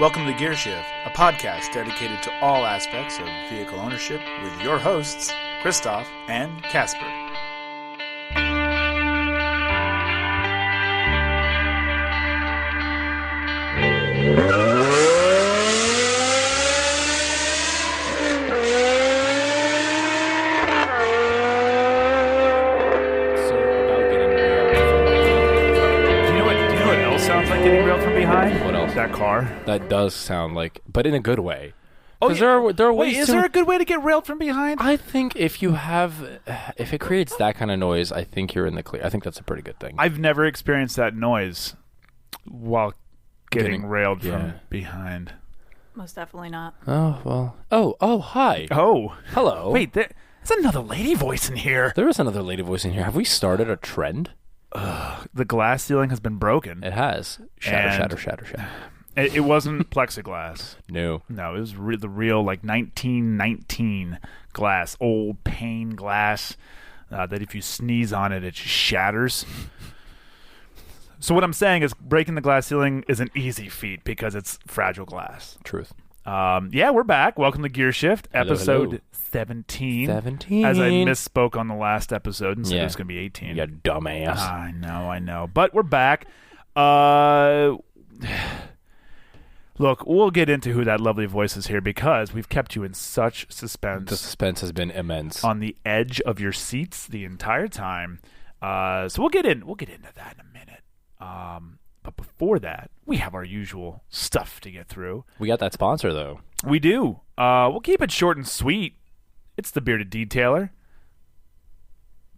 Welcome to Gear Shift, a podcast dedicated to all aspects of vehicle ownership with your hosts, Christof and Kacper. Getting railed from behind? What else? That car. That does sound like, but in a good way. Oh, yeah. there are ways. Wait, is there a good way to get railed from behind? I think if it creates that kind of noise, I think you're in the clear. I think that's a pretty good thing. I've never experienced that noise while getting railed from behind. Most definitely not. Oh, well. Oh, hi. Oh. Hello. Wait, there's another lady voice in here. There is another lady voice in here. Have we started a trend? The glass ceiling has been broken. It has. Shatter. It wasn't plexiglass. No, it was the real, like, 1919 glass, old pane glass, that if you sneeze on it, it just shatters. So what I'm saying is breaking the glass ceiling is an easy feat because it's fragile glass. Truth. We're back. Welcome to Gear Shift, episode hello. 17. 17. As I misspoke on the last episode and said it was going to be 18. You dumbass. I know. But we're back. Look, we'll get into who that lovely voice is here because we've kept you in such suspense. The suspense has been immense. On the edge of your seats the entire time. So we'll get into that in a minute. But before that, we have our usual stuff to get through. We got that sponsor, though. We do. We'll keep it short and sweet. It's the Bearded Detailer.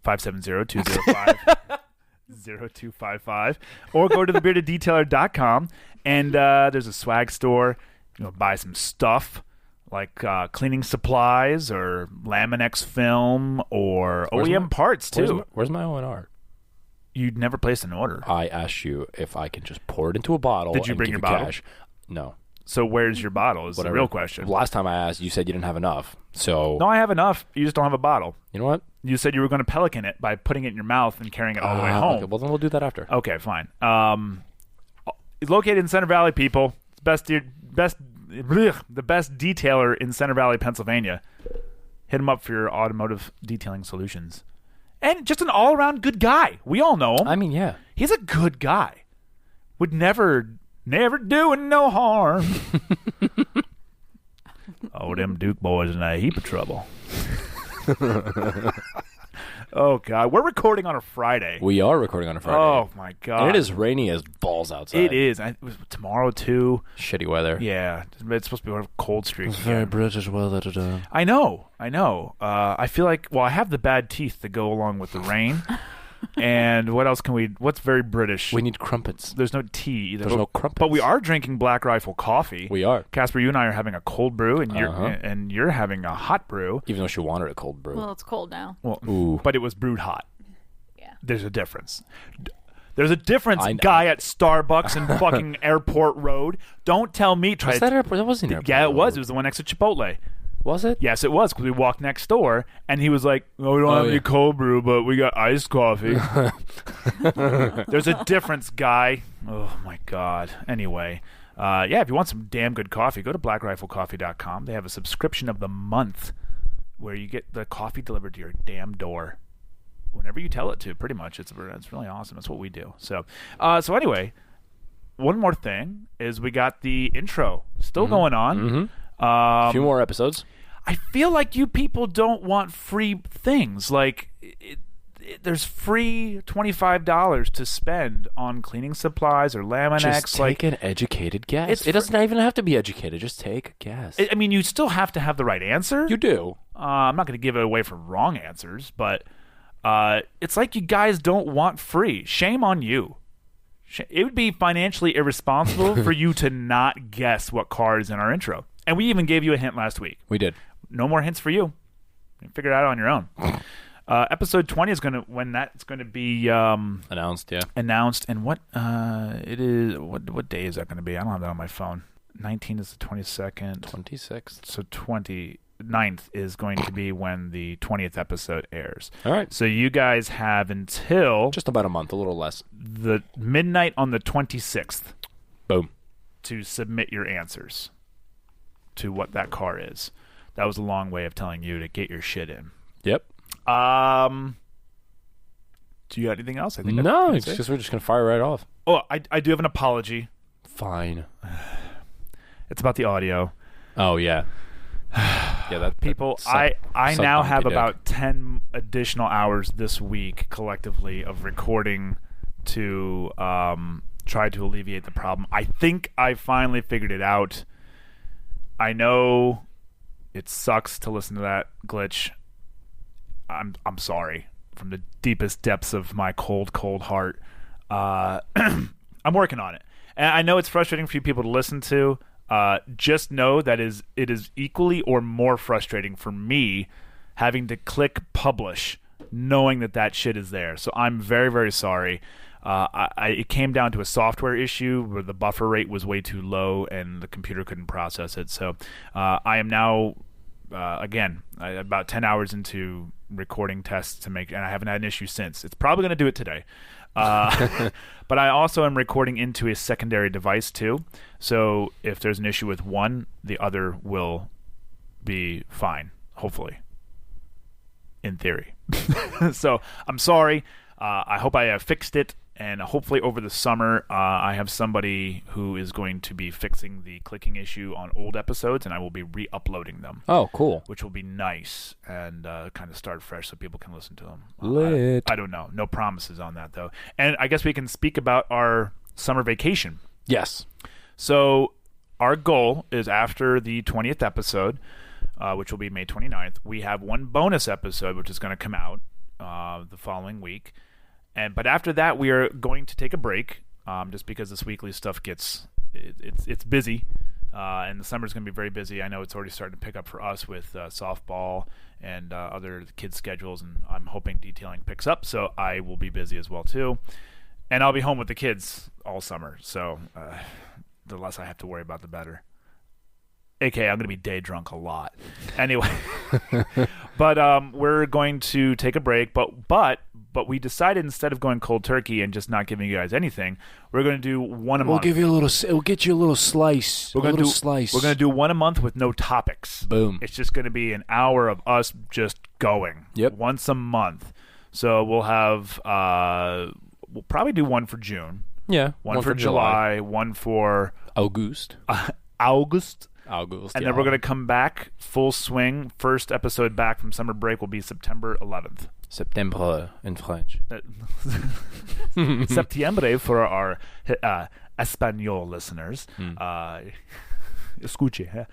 570-205-0255. Or go to thebeardeddetailer.com. And there's a swag store. You know, buy some stuff like cleaning supplies or Laminex film or OEM parts, too. Where's my O&R? You'd never placed an order. I asked you if I can just pour it into a bottle. Did you bring your bottle? Cash. No. So where's your bottle is the real question. Last time I asked, you said you didn't have enough. So no, I have enough. You just don't have a bottle. You know what? You said you were going to pelican it by putting it in your mouth and carrying it all the way home. Okay, well, then we'll do that after. Okay, fine. It's located in Center Valley, people. The best detailer in Center Valley, Pennsylvania. Hit him up for your automotive detailing solutions. And just an all-around good guy. We all know him. I mean, yeah. He's a good guy. Would never doing no harm. Oh, them Duke boys in a heap of trouble. Oh, God. We're recording on a Friday. We are recording on a Friday. Oh, my God. And it is rainy as balls outside. It is. It was tomorrow, too. Shitty weather. Yeah. It's supposed to be a cold streak. It's very British weather today. I know. I feel like, I have the bad teeth that go along with the rain. And what else what's very British? We need crumpets. There's no tea either. There's no crumpets. But we are drinking Black Rifle coffee. We are. Kacper, you and I are having a cold brew, and you're having a hot brew. Even though she wanted a cold brew. Well, it's cold now. Well, ooh. But it was brewed hot. Yeah. There's a difference. Guy at Starbucks and fucking Airport Road. Don't tell me. Was that airport? That wasn't Airport Yeah, it was. Road. It was the one next to Chipotle. Was it? Yes, it was, because we walked next door, and he was like, we don't have any cold brew, but we got iced coffee. There's a difference, guy. Oh, my God. Anyway, if you want some damn good coffee, go to blackriflecoffee.com. They have a subscription of the month where you get the coffee delivered to your damn door whenever you tell it to, pretty much. It's really awesome. That's what we do. So anyway, one more thing is we got the intro still going on. Mm-hmm. A few more episodes. I feel like you people don't want free things. Like, there's free $25 to spend on cleaning supplies or Laminex. Just take an educated guess. It doesn't even have to be educated. Just take a guess. I mean, you still have to have the right answer. You do. I'm not going to give it away for wrong answers, but it's like you guys don't want free. Shame on you. It would be financially irresponsible for you to not guess what car is in our intro. And we even gave you a hint last week. We did. No more hints for you. You figure it out on your own. Episode 20 is going to be announced. Yeah, announced. And what it is? What day is that going to be? I don't have that on my phone. 19 is the 22nd. 26th. So 29th is going to be when the 20th episode airs. All right. So you guys have until just about a month, a little less. The midnight on the 26th. Boom. to submit your answers to what that car is. That was a long way of telling you to get your shit in. Yep. Do you got anything else? I think no, it's just we're just gonna fire right off. Oh, I do have an apology. Fine. It's about the audio. Oh yeah. Yeah, that people. I now have about 10 additional hours this week collectively of recording to try to alleviate the problem. I think I finally figured it out. I know it sucks to listen to that glitch. I'm sorry from the deepest depths of my cold heart. I'm working on it, and I know it's frustrating for you people to listen to. Just know that it is equally or more frustrating for me having to click publish, knowing that shit is there. So I'm very, very sorry. It came down to a software issue where the buffer rate was way too low and the computer couldn't process it. So I am now, about 10 hours into recording tests and I haven't had an issue since. It's probably going to do it today. But I also am recording into a secondary device too. So if there's an issue with one, the other will be fine, hopefully. In theory. So I'm sorry. I hope I have fixed it. And hopefully over the summer, I have somebody who is going to be fixing the clicking issue on old episodes, and I will be re-uploading them. Oh, cool. Which will be nice and kind of start fresh so people can listen to them. Lit. I don't know. No promises on that, though. And I guess we can speak about our summer vacation. Yes. So our goal is after the 20th episode, which will be May 29th, we have one bonus episode, which is going to come out the following week. But after that, we are going to take a break, just because this weekly stuff it's busy, and the summer's going to be very busy. I know it's already starting to pick up for us with softball and other kids' schedules, and I'm hoping detailing picks up, so I will be busy as well too. And I'll be home with the kids all summer, so the less I have to worry about, the better. AKA, I'm going to be day drunk a lot. Anyway, but we're going to take a break, but we decided instead of going cold turkey and just not giving you guys anything, we're going to do one a month. We'll give you a little. We'll get you a little slice. We're going to do one a month with no topics. Boom. It's just going to be an hour of us just going. Yep. Once a month. So we'll have. We'll probably do one for June. Yeah. One for July. One for August. August. And then we're going to come back full swing. First episode back from summer break will be September 11th. Septembre in French. Septiembre for our Espanol listeners. Escuche.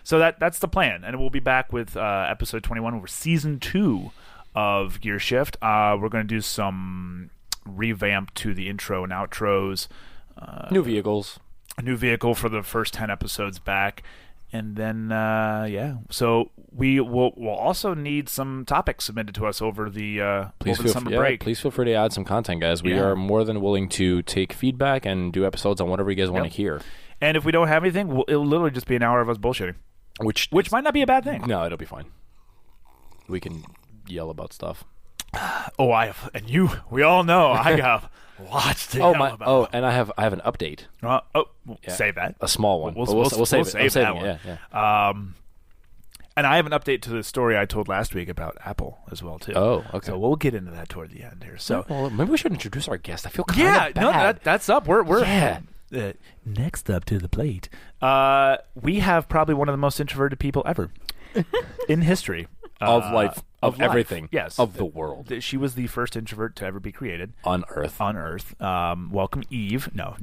So that's the plan. And we'll be back with episode 21 over season 2 of Gear Shift. We're going to do some revamp to the intro and outros. New vehicles. A new vehicle for the first 10 episodes back. And then, so we'll also need some topics submitted to us over the summer break. Please feel free to add some content, guys. We are more than willing to take feedback and do episodes on whatever you guys want to hear. And if we don't have anything, it'll literally just be an hour of us bullshitting. Which might not be a bad thing. No, it'll be fine. We can yell about stuff. Oh, we all know I have lots to yell about. Oh, and I have an update. Save that. A small one. We'll save that one. Yeah. And I have an update to the story I told last week about Apple as well, too. Oh, okay. So we'll get into that toward the end here. So maybe we should introduce our guest. I feel kind of bad. That's up. Next up to the plate. We have probably one of the most introverted people ever in history. Of life. Of everything. Yes. Of the world. She was the first introvert to ever be created. On Earth. Welcome, Eve. No.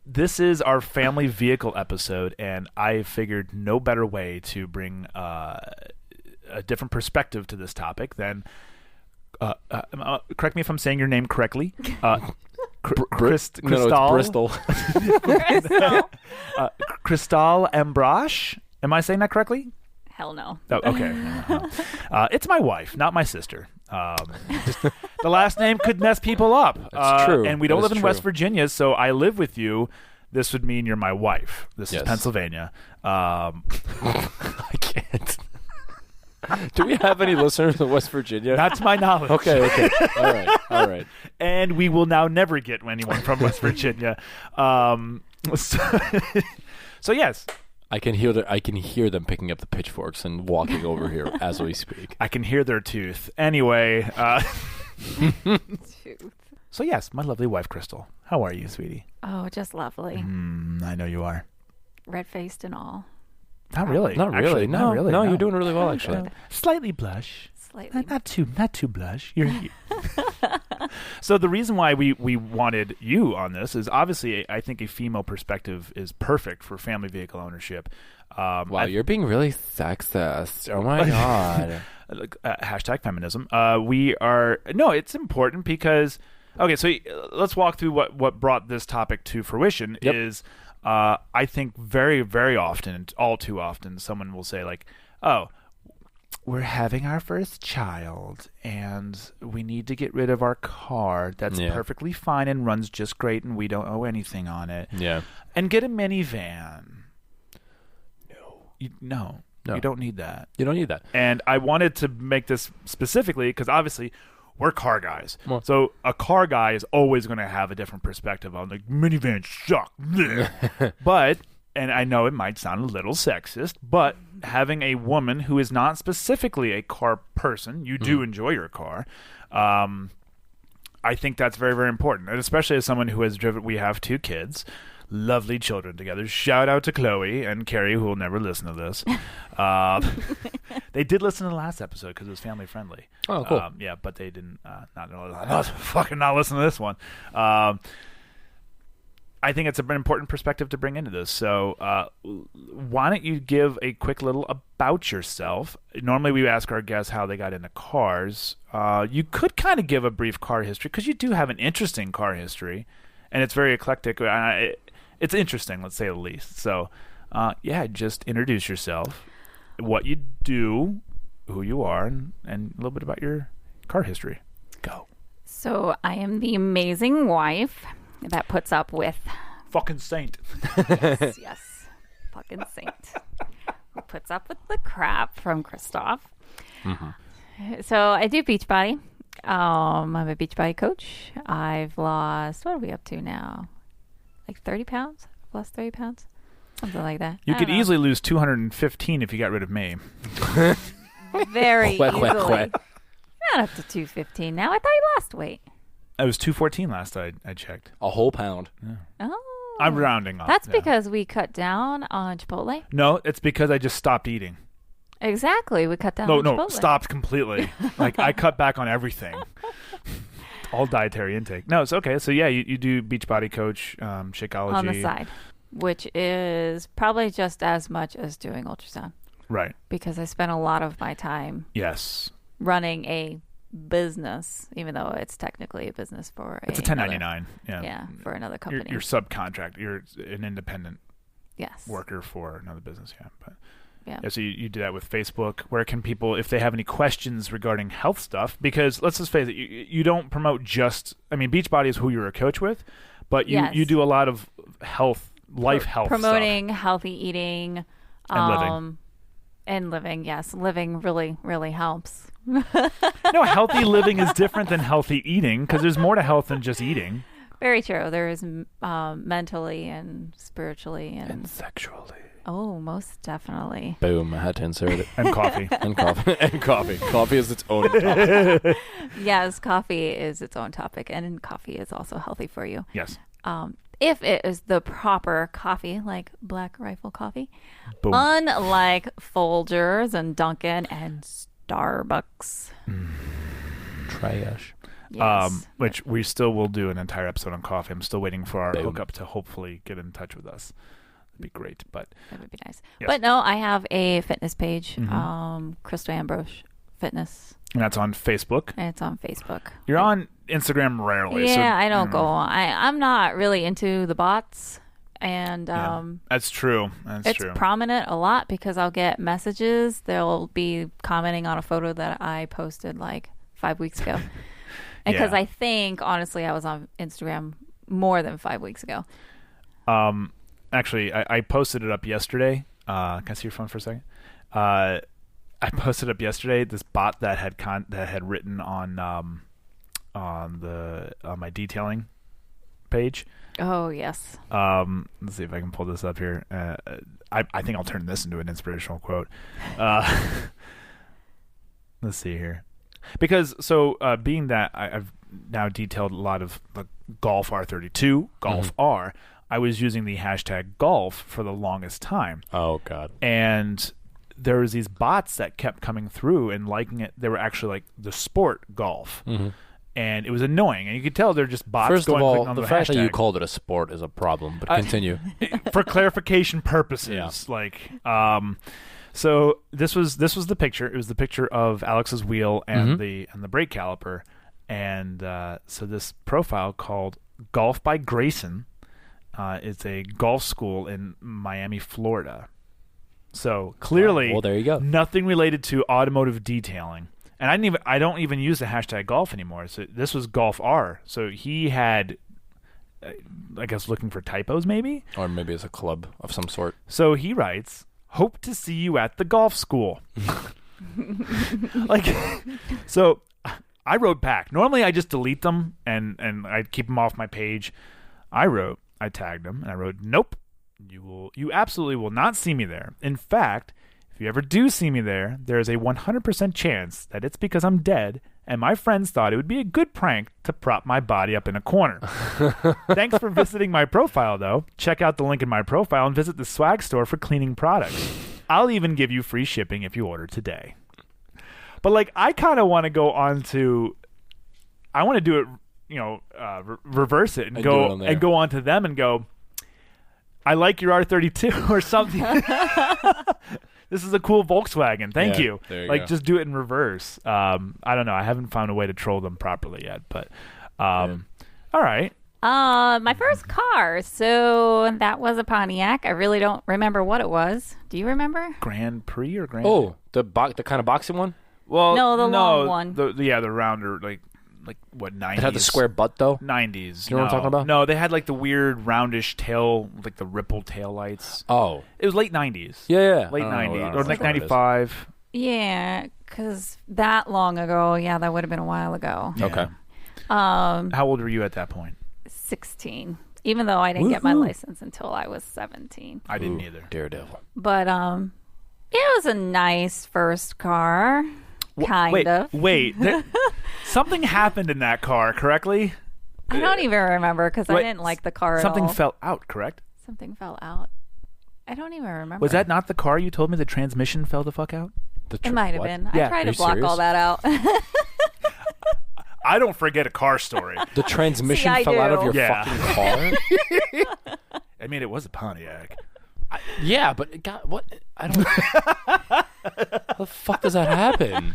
This is our family vehicle episode, and I figured no better way to bring a different perspective to this topic than... correct me if I'm saying your name correctly. Crystal. No, it's Bristol. Christof and Kacper. Am I saying that correctly? Hell no. Oh, okay. It's my wife, not my sister. The last name could mess people up. That's true. And we don't live in West Virginia, so I live with you. This would mean you're my wife. This is Pennsylvania. I can't. Do we have any listeners in West Virginia? Not to my knowledge. Okay. All right. And we will now never get anyone from West Virginia. So yes. I can hear them picking up the pitchforks and walking over here as we speak. I can hear their tooth. Anyway. So yes, my lovely wife, Crystal. How are you, sweetie? Oh, just lovely. I know you are. Red-faced and all. Not really. Not really. Actually, No, not really. no, you're doing really well, actually. Slightly blush. Slightly. Not too blush. You're So the reason why we wanted you on this is obviously I think a female perspective is perfect for family vehicle ownership. Wow, you're being really sexist. Oh my god. Hashtag feminism. It's important because okay, so let's walk through what brought this topic to fruition. Is I think very, very often, all too often, someone will say like, oh, we're having our first child and we need to get rid of our car that's perfectly fine and runs just great and we don't owe anything on it. Yeah. And get a minivan. No. You don't need that. You don't need that. And I wanted to make this specifically because obviously we're car guys. Well, so a car guy is always going to have a different perspective on like minivans suck. But, and I know it might sound a little sexist, but having a woman who is not specifically a car person, you do enjoy your car. I think that's very, very important. And especially as someone who has driven, we have 2 kids. Lovely children together. Shout out to Chloe and Carrie, who will never listen to this. They did listen to the last episode because it was family friendly. Oh, cool. But they didn't not listen to this one. I think it's an important perspective to bring into this. So why don't you give a quick little about yourself? Normally we ask our guests how they got into cars. You could kind of give a brief car history because you do have an interesting car history, and it's very eclectic. It's interesting, let's say the least. So, just introduce yourself, what you do, who you are, and a little bit about your car history. Go. So I am the amazing wife that puts up with... Fucking saint. Yes. Fucking saint. Who puts up with the crap from Christof. Mm-hmm. So I do Beachbody. I'm a Beachbody coach. I've lost... What are we up to now? Like 30 pounds? I've lost 30 pounds? Something like that. You could easily lose 215 if you got rid of me. Very easily. Not up to 215 now. I thought you lost weight. I was 214 last I checked. A whole pound. Yeah. Oh. I'm rounding off. That's because we cut down on Chipotle? No, it's because I just stopped eating. Exactly. We cut down on Chipotle. No, stopped completely. Like, I cut back on everything. All dietary intake. No, it's okay. So, you do Beachbody Coach, Shakeology. On the side, which is probably just as much as doing ultrasound. Right. Because I spent a lot of my time running a business, even though it's technically a business for it's a 1099. For another company. You're subcontract. You're an independent yes. worker for another business. Yeah, but yeah. So you do that with Facebook. Where can people, if they have any questions regarding health stuff, because let's just face it, you don't promote just. I mean, Beachbody is who you're a coach with, but you do a lot of health, health promoting stuff. Healthy eating, and living. And living, yes, living really, really helps. No, healthy living is different than healthy eating because there's more to health than just eating. Very true. There is mentally and spiritually and sexually. Oh, most definitely. Boom! I had to insert it. And coffee. and coffee. Coffee is its own topic. Yes, coffee is its own topic, and coffee is also healthy for you. Yes. If it is the proper coffee, like Black Rifle coffee, Boom. Unlike Folgers and Dunkin' and Starbucks. Trash. Yes. Which we still will do an entire episode on coffee. I'm still waiting for our hookup to hopefully get in touch with us. That'd be great, but that would be nice. Yes. But no, I have a fitness page, Christo Ambrose Fitness. And that's on Facebook. And it's on Facebook. You're on Instagram rarely. Yeah, so, I don't go on. I'm not really into the bots. And that's true. It's prominent a lot because I'll get messages. They'll be commenting on a photo that I posted like 5 weeks ago. And because I think, honestly, I was on Instagram more than 5 weeks ago. Actually, I posted it up yesterday. Can I see your phone for a second? I posted up yesterday this bot that had written on on my detailing page. Oh, yes. Let's see if I can pull this up here. I think I'll turn this into an inspirational quote. Let's see here. Because, being that I've now detailed a lot of the Golf R32, Golf R, I was using the hashtag golf for the longest time. Oh, God. And there was these bots that kept coming through and liking it. They were actually like the sport golf. And it was annoying. And you could tell they're just bots. First of all, on the fact hashtag. that you called it a sport is a problem, but continue. For clarification purposes. Yeah. So this was the picture. It was the picture of Alex's wheel and the brake caliper. And so this profile called Golf by Grayson is a golf school in Miami, Florida. So clearly, well, there you go. Nothing related to automotive detailing. And I don't even use the hashtag golf anymore. So this was Golf R. So he had, I guess, looking for typos maybe? Or maybe it's a club of some sort. So he writes, "Hope to see you at the golf school." So I wrote back. Normally I just delete them and I keep them off my page. I tagged him and I wrote, "Nope, you absolutely will not see me there. In fact, if you ever do see me there, there is a 100% chance that it's because I'm dead and my friends thought it would be a good prank to prop my body up in a corner. Thanks for visiting my profile, though. Check out the link in my profile and visit the swag store for cleaning products. I'll even give you free shipping if you order today." But I kind of want to go on to, I want to do it, reverse it and go on to them and go, "I like your R32 or something." This is a cool Volkswagen. Thank you. There you go. Just do it in reverse. I don't know. I haven't found a way to troll them properly yet, but all right. My first car. So that was a Pontiac. I really don't remember what it was. Do you remember? Grand Prix or Grand? Oh, the kind of boxing one? Well, no, the long one. The rounder, like what, 90s? It had the square butt though. 90s. You know what I'm talking about? No, they had the weird roundish tail, like the ripple tail lights. Oh, it was late 90s. Yeah. Late 90s or 95. Yeah, because that long ago. Yeah, that would have been a while ago. Yeah. Okay. How old were you at that point? 16. Even though I didn't get my license until I was 17. I didn't either. Daredevil. But it was a nice first car. Kind of. Wait. Something happened in that car, correctly? I don't even remember because I didn't like the car at all. Something fell out, correct? Something fell out. I don't even remember. Was that not the car you told me the transmission fell the fuck out? It might have been. Yeah. I tried Are to you block serious? all that out. I don't forget a car story. The transmission See, I fell out of do. your Yeah. fucking car? I mean, it was a Pontiac. Yeah, but it got what? I don't. How the fuck does that happen?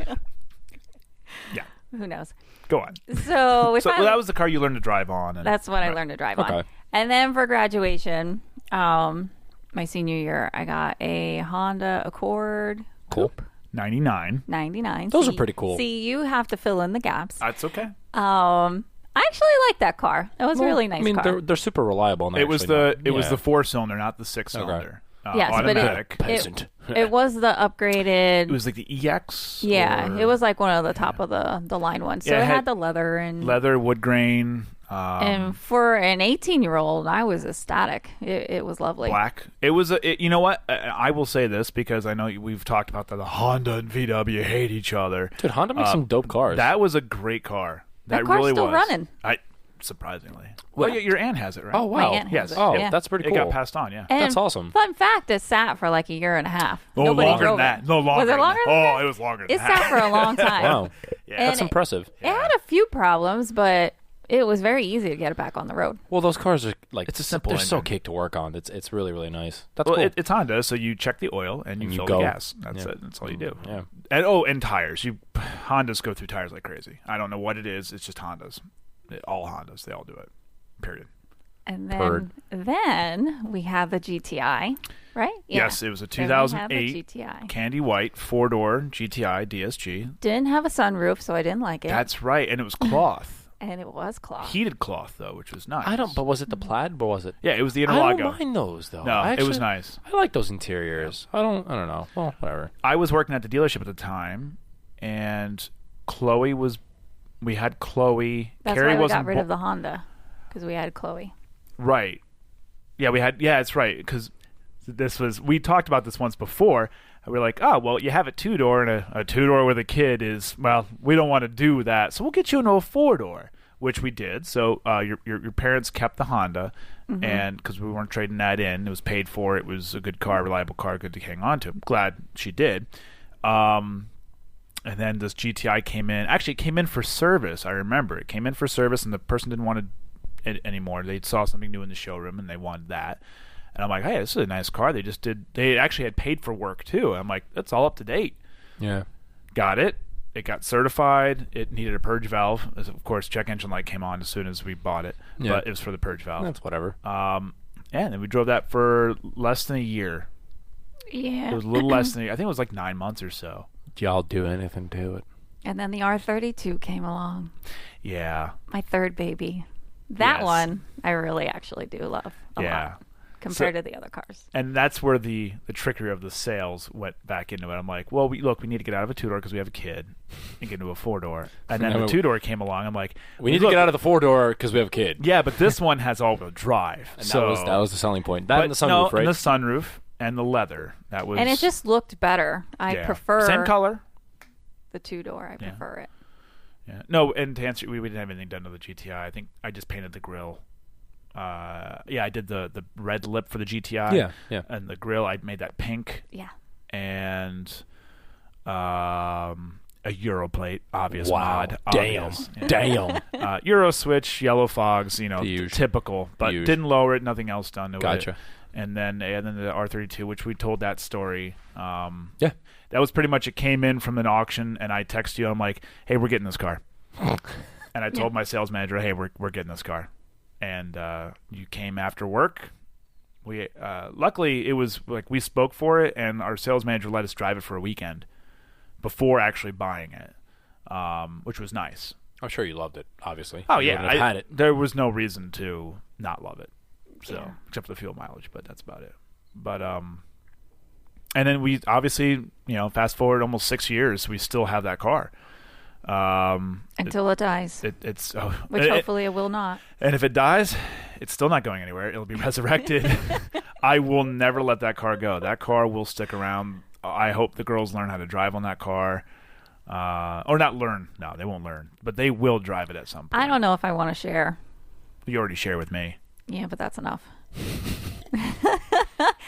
Yeah. Who knows? Go on. So, that was the car you learned to drive on. And, that's what I learned to drive on. Okay. And then for graduation, my senior year, I got a Honda Accord Cool. Coupe 99. 99. Those are pretty cool. See, you have to fill in the gaps. That's okay. I actually like that car. It was a really nice car. They're super reliable. And It was the 4-cylinder, not the 6-cylinder. Yes, automatic. but Peasant. it was the upgraded. It was like the EX. Yeah, it was like one of the top of the line ones. So Yeah, it it had had the leather and wood grain. and for an 18-year-old, I was ecstatic. It was lovely. Black. It was. You know what? I will say this because I know we've talked about that. The Honda and VW hate each other. Dude, Honda makes some dope cars. That was a great car. That car's really still was. running. Surprisingly. Well, your aunt has it, right? Oh wow. My aunt has Yes. it. Oh, Yeah. that's pretty It cool. got passed on. Yeah. And That's awesome. Fun fact: it sat for like a year and a half. No Nobody longer drove than that. it. No longer. Was it than longer that. than Oh, that? it was longer than It that. sat for a long time. Wow. Yeah. And That's impressive. It had a few problems, but it was very easy to get it back on the road. Well, those cars are like It's a simple They're so engine. cake to work on. It's really really nice. That's Well, cool. it's Honda, so you check the oil and you And you fill go. the gas. That's Yeah. it. That's all you do. Yeah. And tires. Hondas go through tires like crazy. I don't know what it is. It's just Hondas. All Hondas. They all do it. Period. And Purred. then we have the GTI, right? Yeah. Yes, it was a Then we have the 2008 GTI. candy white 4-door GTI DSG. Didn't have a sunroof, so I didn't like it. That's right, and it was cloth. And it was cloth. Heated cloth though, which was nice. But was it the plaid or was it? Yeah, it was the I Interlago. don't mind those though. No, I it was actually- nice. I like those interiors. I don't know. Well, whatever. I was working at the dealership at the time, and Chloe was We had Chloe. That's Carrie why we wasn't got rid of the Honda, because we had Chloe. Right. Yeah, we had. Yeah, it's right, because we talked about this once before. And we're like, oh, well, you have a 2-door, and a 2-door with a kid is, well, we don't want to do that, so we'll get you into a 4-door, which we did. So your parents kept the Honda, and because we weren't trading that in, it was paid for. It was a good car, reliable car, good to hang on to. I'm glad she did. And then this GTI came in. Actually, it came in for service. I remember it came in for service, and the person didn't want it anymore. They saw something new in the showroom, and they wanted that. And I'm like, hey, this is a nice car. They actually had paid for work too. I'm like, that's all up to date. Yeah. Got it. It got certified. It needed a purge valve. Of course, check engine light came on as soon as we bought it. Yeah. But it was for the purge valve. That's whatever. And then we drove that for less than a year. Yeah. It was a little less than a year. I think it was like 9 months or so. Did y'all do anything to it? And then the R32 came along. Yeah. My third baby. That one I really actually do love a lot compared to the other cars. And that's where the trickery of the sales went back into it. I'm like, well, we need to get out of a 2-door because we have a kid and get into a 4-door. And then the 2-door came along. I'm like, we need to get out of the 4-door because we have a kid. Yeah, but this one has all-wheel drive. And so that was the selling point. That and the sunroof, right? And the sunroof and the leather. That was. And it just looked better. I prefer same color. The 2-door. I prefer it. Yeah. No, and to answer, we didn't have anything done to the GTI. I think I just painted the grille. I did the red lip for the GTI. Yeah. And the grille, I made that pink. Yeah. And a Euro plate, obvious mod. Damn. Obvious. Damn. Euro switch, yellow fogs, typical, but didn't lower it. Nothing else done to it. Gotcha. And then the R32, which we told that story. Yeah. That was pretty much, it came in from an auction, and I text you. I'm like, hey, we're getting this car. And I told my sales manager, hey, we're getting this car. And you came after work. We luckily, it was like we spoke for it, and our sales manager let us drive it for a weekend before actually buying it, which was nice. I'm sure you loved it, obviously. Oh, you yeah. had it. There was no reason to not love it. So, except for the fuel mileage, but that's about it. But and then we obviously, fast forward almost 6 years, we still have that car. Until it dies. Which hopefully it will not. And if it dies, it's still not going anywhere. It'll be resurrected. I will never let that car go. That car will stick around. I hope the girls learn how to drive on that car. Or not learn. No, they won't learn. But they will drive it at some point. I don't know if I want to share. You already share with me. Yeah, but that's enough.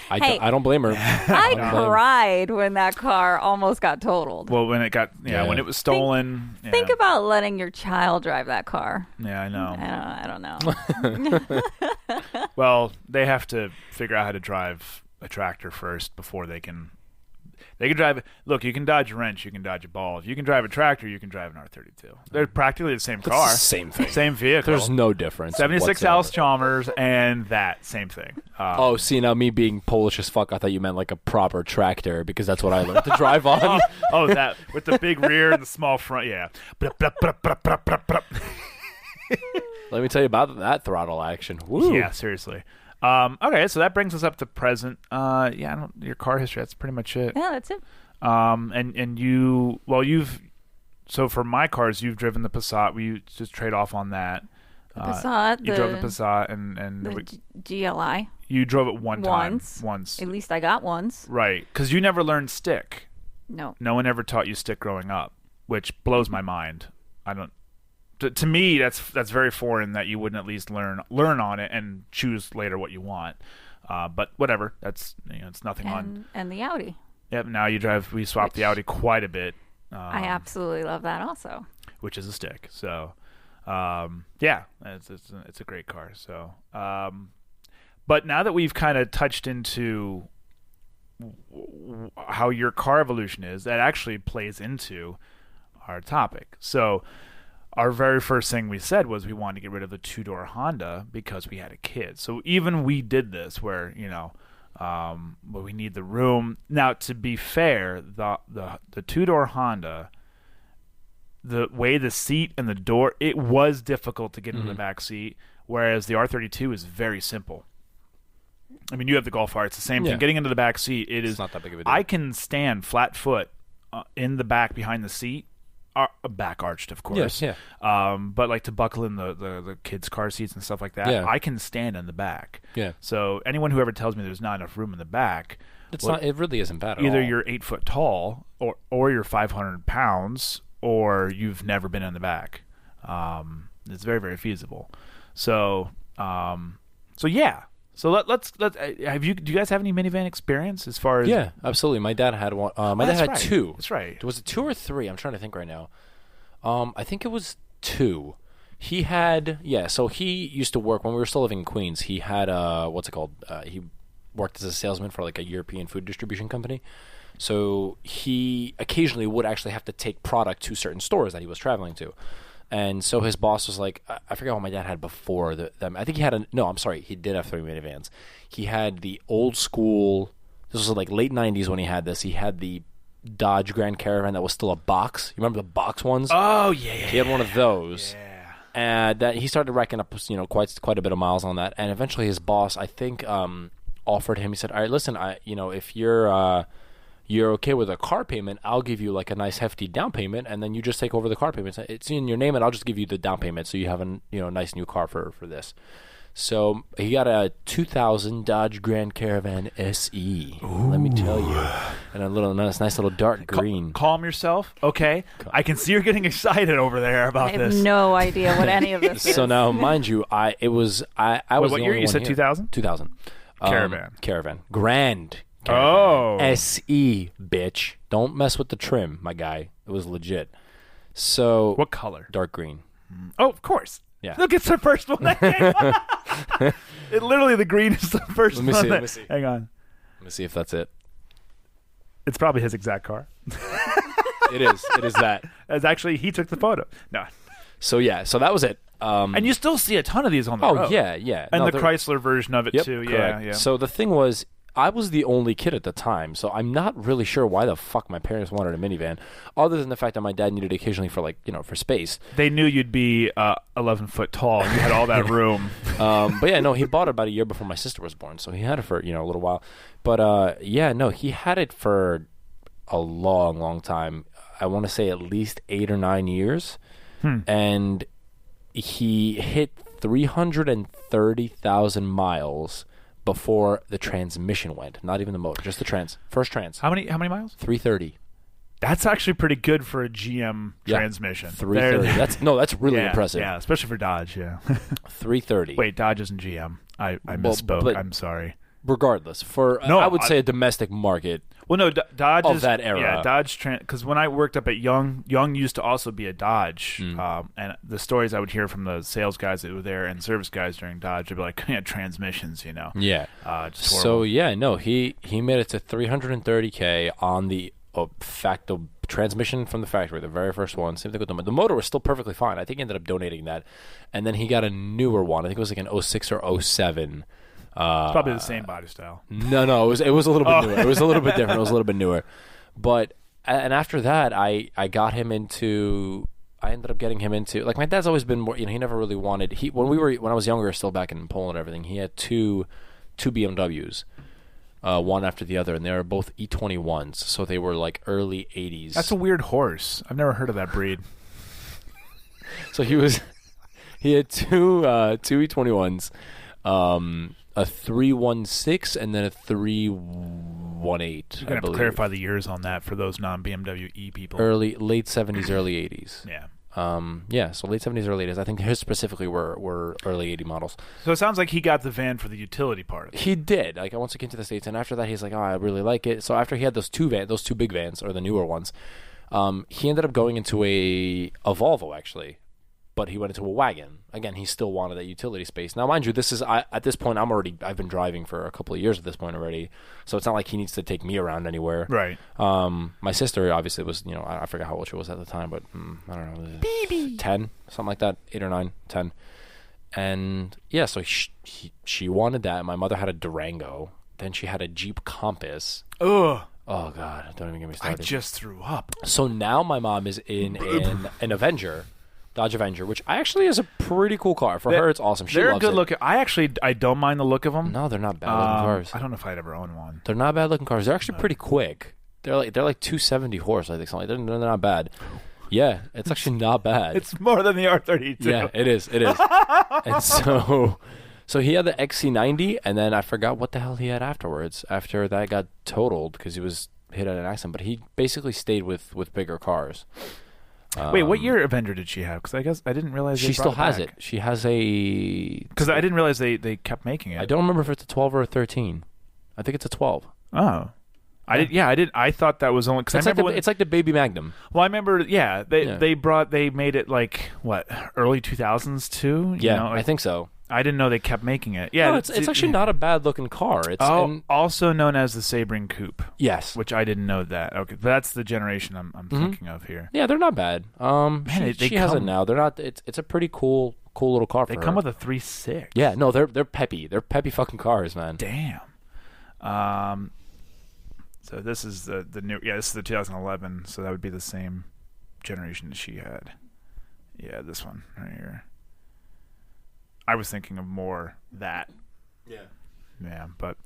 I don't blame her. I cried when that car almost got totaled. Well, when when it was stolen. Think about letting your child drive that car. Yeah, I know. I don't know. Well, they have to figure out how to drive a tractor first before they can drive. Look, you can dodge a wrench, you can dodge a ball. If you can drive a tractor, you can drive an R32. They're practically the same car. It's the same thing. Same vehicle. There's no difference. 76 House Chalmers and that same thing. See, now me being Polish as fuck, I thought you meant like a proper tractor because that's what I learned to drive on. That with the big rear and the small front. Yeah. Let me tell you about that throttle action. Woo. Yeah, seriously. Okay, so that brings us up to present. Your car history. That's pretty much it. Yeah, that's it. And so for my cars, you've driven the Passat. We just trade off on that. Passat. You drove the Passat and the GLI. You drove it once. At least I got once. Right, because you never learned stick. No. No one ever taught you stick growing up, which blows my mind. I don't. To me, that's very foreign that you wouldn't at least learn on it and choose later what you want. But whatever, that's it's nothing on. And the Audi. Yep. Now we swapped the Audi quite a bit. I absolutely love that also. Which is a stick. So, it's a great car. So, but now that we've kind of touched into how your car evolution is, that actually plays into our topic. So. Our very first thing we said was we wanted to get rid of the 2-door Honda because we had a kid. So even we did this where, but we need the room. Now, to be fair, the 2-door Honda, the way the seat and the door, it was difficult to get in the back seat, whereas the R32 is very simple. I mean, you have the Golf R. It's the same thing. Getting into the back seat, it's not that big of a deal. I can stand flat foot in the back behind the seat back arched, of course. Yeah. But like to buckle in the kids' car seats and stuff like that, Yeah. I can stand in the back. Yeah. So anyone who ever tells me there's not enough room in the back, It really isn't bad at all. either you're 8 foot tall, or you're 500 pounds, or you've never been in the back. It's very, very feasible. So yeah. So let's do you guys have any minivan experience as far as? Yeah, absolutely. My dad had one. My dad had two. That's right. Was it 2 or 3? I'm trying to think right now. I think it was 2. He had So he used to work when we were still living in Queens. He had what's it called? He worked as a salesman for like a European food distribution company. So he occasionally would actually have to take product to certain stores that he was traveling to. And so his boss was like, I forget what my dad had before them. I think he had he did have 3 minivans. He had the old school, this was like late 90s when he had this. He had the Dodge Grand Caravan that was still a box. You remember the box ones? Oh, yeah. He had one of those. Yeah. And that he started racking up, quite a bit of miles on that. And eventually his boss, I think, offered him, he said, all right, listen, if you're okay with a car payment, I'll give you like a nice hefty down payment, and then you just take over the car payment. It's in your name, and I'll just give you the down payment, so you have a nice new car for this. So he got a 2000 Dodge Grand Caravan SE. Ooh. Let me tell you, and a nice little dark green. Calm yourself, okay? I can see you're getting excited over there about this. I have no idea what any of this is. So now, mind you, I was what year? You said 2000? 2000 Caravan Grand. Oh. SE, bitch. Don't mess with the trim, my guy. It was legit. So what color? Dark green. Oh, of course. Yeah. Look, it's the first one that came. It literally, the green is the first one. Let me see. Hang on. Let me see if that's it. It's probably his exact car. It is. It is that. As actually, he took the photo. No. So that was it. And you still see a ton of these on the road. Oh, yeah. And the Chrysler version of it, too. Correct. Yeah. So the thing was, I was the only kid at the time, so I'm not really sure why the fuck my parents wanted a minivan, other than the fact that my dad needed it occasionally for for space. They knew you'd be 11 foot tall. You had all that room. But yeah, no, he bought it about a year before my sister was born, so he had it for a little while. But he had it for a long, long time. I want to say at least 8 or 9 years, and he hit 330,000 miles. Before the transmission went, not even the motor, just the first trans. How many miles? 330. That's actually pretty good for a GM transmission. 330. That's really impressive. Yeah, especially for Dodge. Yeah. 330. Wait, Dodge isn't GM. I misspoke. But I'm sorry. Regardless, I would say a domestic market. Well, no, Dodge of is that era. Yeah, Dodge. Because when I worked up at Young used to also be a Dodge. And the stories I would hear from the sales guys that were there and service guys during Dodge would be like, transmissions, Yeah. Just so he made it to 330K on the facto transmission from the factory, the very first one. Same thing with the motor was still perfectly fine. I think he ended up donating that, and then he got a newer one. I think it was like an 06 or 07. It's probably the same body style. No, it was a little bit newer. It was a little bit different. It was a little bit newer. But after that, I got him into. I ended up getting him into, like, my dad's always been more. He never really wanted. When I was younger, still back in Poland and everything, he had two BMWs, one after the other, and they were both E21s, so they were like early 80s. That's a weird horse. I've never heard of that breed. So he had two E21s. A 316 and then a 318. You're gonna have to clarify the years on that for those non-BMW E people. Late 70s, early 80s. Yeah. So late 70s, early 80s. I think his specifically were early 80 models. So it sounds like he got the van for the utility part of it. He did. Like, once he came to the States, and after that, he's like, oh, I really like it. So after he had those two big vans, or the newer ones, he ended up going into a Volvo, actually. But he went into a wagon. Again, he still wanted that utility space. Now, mind you, at this point, I've been driving for a couple of years at this point already, so it's not like he needs to take me around anywhere. Right. My sister obviously was, I forget how old she was at the time, but I don't know, baby, 10, something like that, 8 or 9, 10. And yeah, so she wanted that. My mother had a Durango. Then she had a Jeep Compass. Ugh. Oh God, don't even get me started. I just threw up. So now my mom is in an Avenger. Dodge Avenger, which actually is a pretty cool car. For her, it's awesome. She they're loves good it. looking. I don't mind the look of them. No, they're not bad looking cars. I don't know if I'd ever own one. They're not bad looking cars. They're actually pretty quick. They're like 270 horse, I think, something. They're not bad. Yeah, it's actually not bad. It's more than the R32. Yeah, it is. It is. And so he had the XC90, and then I forgot what the hell he had afterwards. After that got totaled because he was hit at an accident, but he basically stayed with bigger cars. Wait, what year Avenger did she have? Because I guess I didn't realize she still has it. She has a... Because I didn't realize they kept making it. I don't remember if it's a 12 or a 13. I think it's a 12. Oh. I thought that was only... Cause it's like the Baby Magnum. Well, I remember, they made it like, what, early 2000s too? Yeah, I think so. I didn't know they kept making it. Yeah, no, it's actually not a bad looking car. It's also known as the Sebring Coupe. Yes, which I didn't know that. Okay, that's the generation I'm thinking of here. Yeah, they're not bad. She has it now. They're not. It's a pretty cool little car. They come with a 3.6. Yeah, no, they're peppy. They're peppy fucking cars, man. Damn. So this is the new. Yeah, this is the 2011. So that would be the same generation that she had. Yeah, this one right here. I was thinking of more that. Yeah. Yeah, but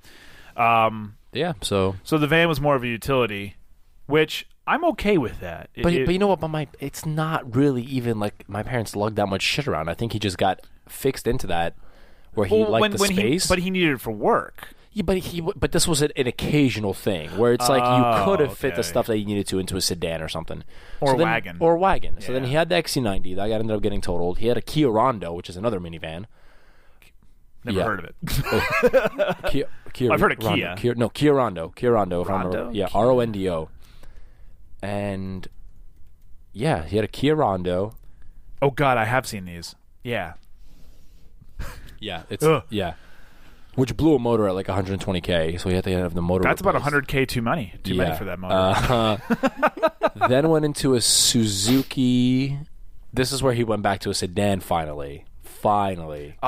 yeah, so the van was more of a utility, which I'm okay with that. But you know what? But it's not really even like my parents lugged that much shit around. I think he just got fixed into that where he liked the space. But he needed it for work. Yeah, but this was an occasional thing where it's like you could have fit the stuff that you needed to into a sedan or something. Or wagon. Yeah. So then he had the XC90. That ended up getting totaled. He had a Kia Rondo, which is another minivan. Never heard of it. Kia, I've heard of Rondo. Kia. Kia Rondo. Rondo? Yeah, Rondo. And yeah, he had a Kia Rondo. Oh God, I have seen these. Yeah. Yeah, yeah. Which blew a motor at like 120K, so he had to have the motor That's replaced. About 100K too many for that motor. Then went into a Suzuki. This is where he went back to a sedan finally.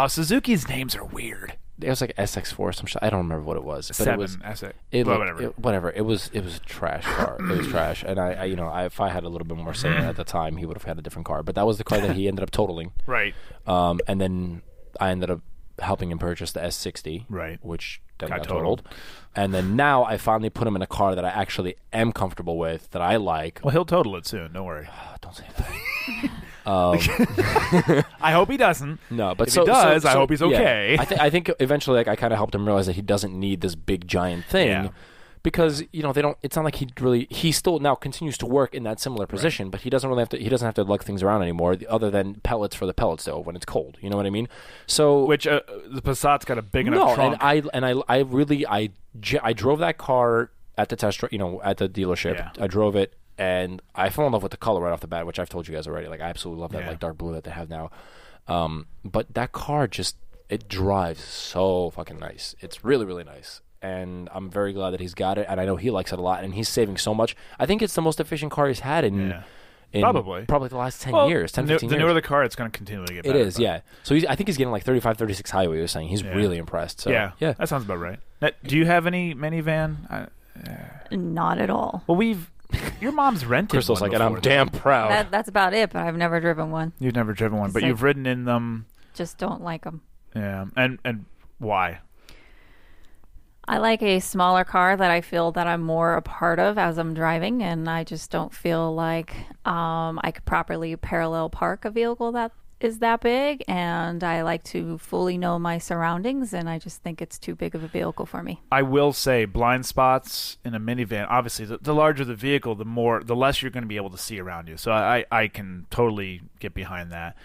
Suzuki's names are weird. It was like SX4 or some shit. I don't remember what it was. But it was SX. Whatever. It was a trash car. It was trash. And if I had a little bit more say at the time, he would have had a different car. But that was the car that he ended up totaling. Right. And then I ended up helping him purchase the S60, right, which then got totaled. And then now I finally put him in a car that I actually am comfortable with, that I like. Well, he'll total it soon. Don't worry. Don't say that. I hope he doesn't. No, but if he does, I hope he's okay. Yeah. I think eventually, I kind of helped him realize that he doesn't need this big giant thing. Yeah. Because they don't. It's not like he still now continues to work in that similar position, right, but he doesn't really have to. He doesn't have to lug things around anymore, other than pellets for the pellet stove when it's cold. You know what I mean? So which the Passat's got a big enough trunk. I drove that car at the test, at the dealership. Yeah. I drove it, and I fell in love with the color right off the bat, which I've told you guys already. Like I absolutely love that like dark blue that they have now. But that car it drives so fucking nice. It's really, really nice. And I'm very glad that he's got it, and I know he likes it a lot, and he's saving so much. I think it's the most efficient car he's had in probably the last 10 years, 10, 15 years. The newer the car, it's going to continue to get better. It is, yeah. So I think he's getting like 35, 36 highway, he was saying. He's really impressed. So, yeah, that sounds about right. Now, do you have any minivan? Not at all. Well, your mom's rented Crystal's one like, and I'm damn proud. That's about it, but I've never driven one. You've never driven one, but you've ridden in them. Just don't like them. Yeah, and why? I like a smaller car that I feel that I'm more a part of as I'm driving, and I just don't feel like I could properly parallel park a vehicle that is that big, and I like to fully know my surroundings, and I just think it's too big of a vehicle for me. I will say blind spots in a minivan, obviously the larger the vehicle, the less you're going to be able to see around you. So I can totally get behind that.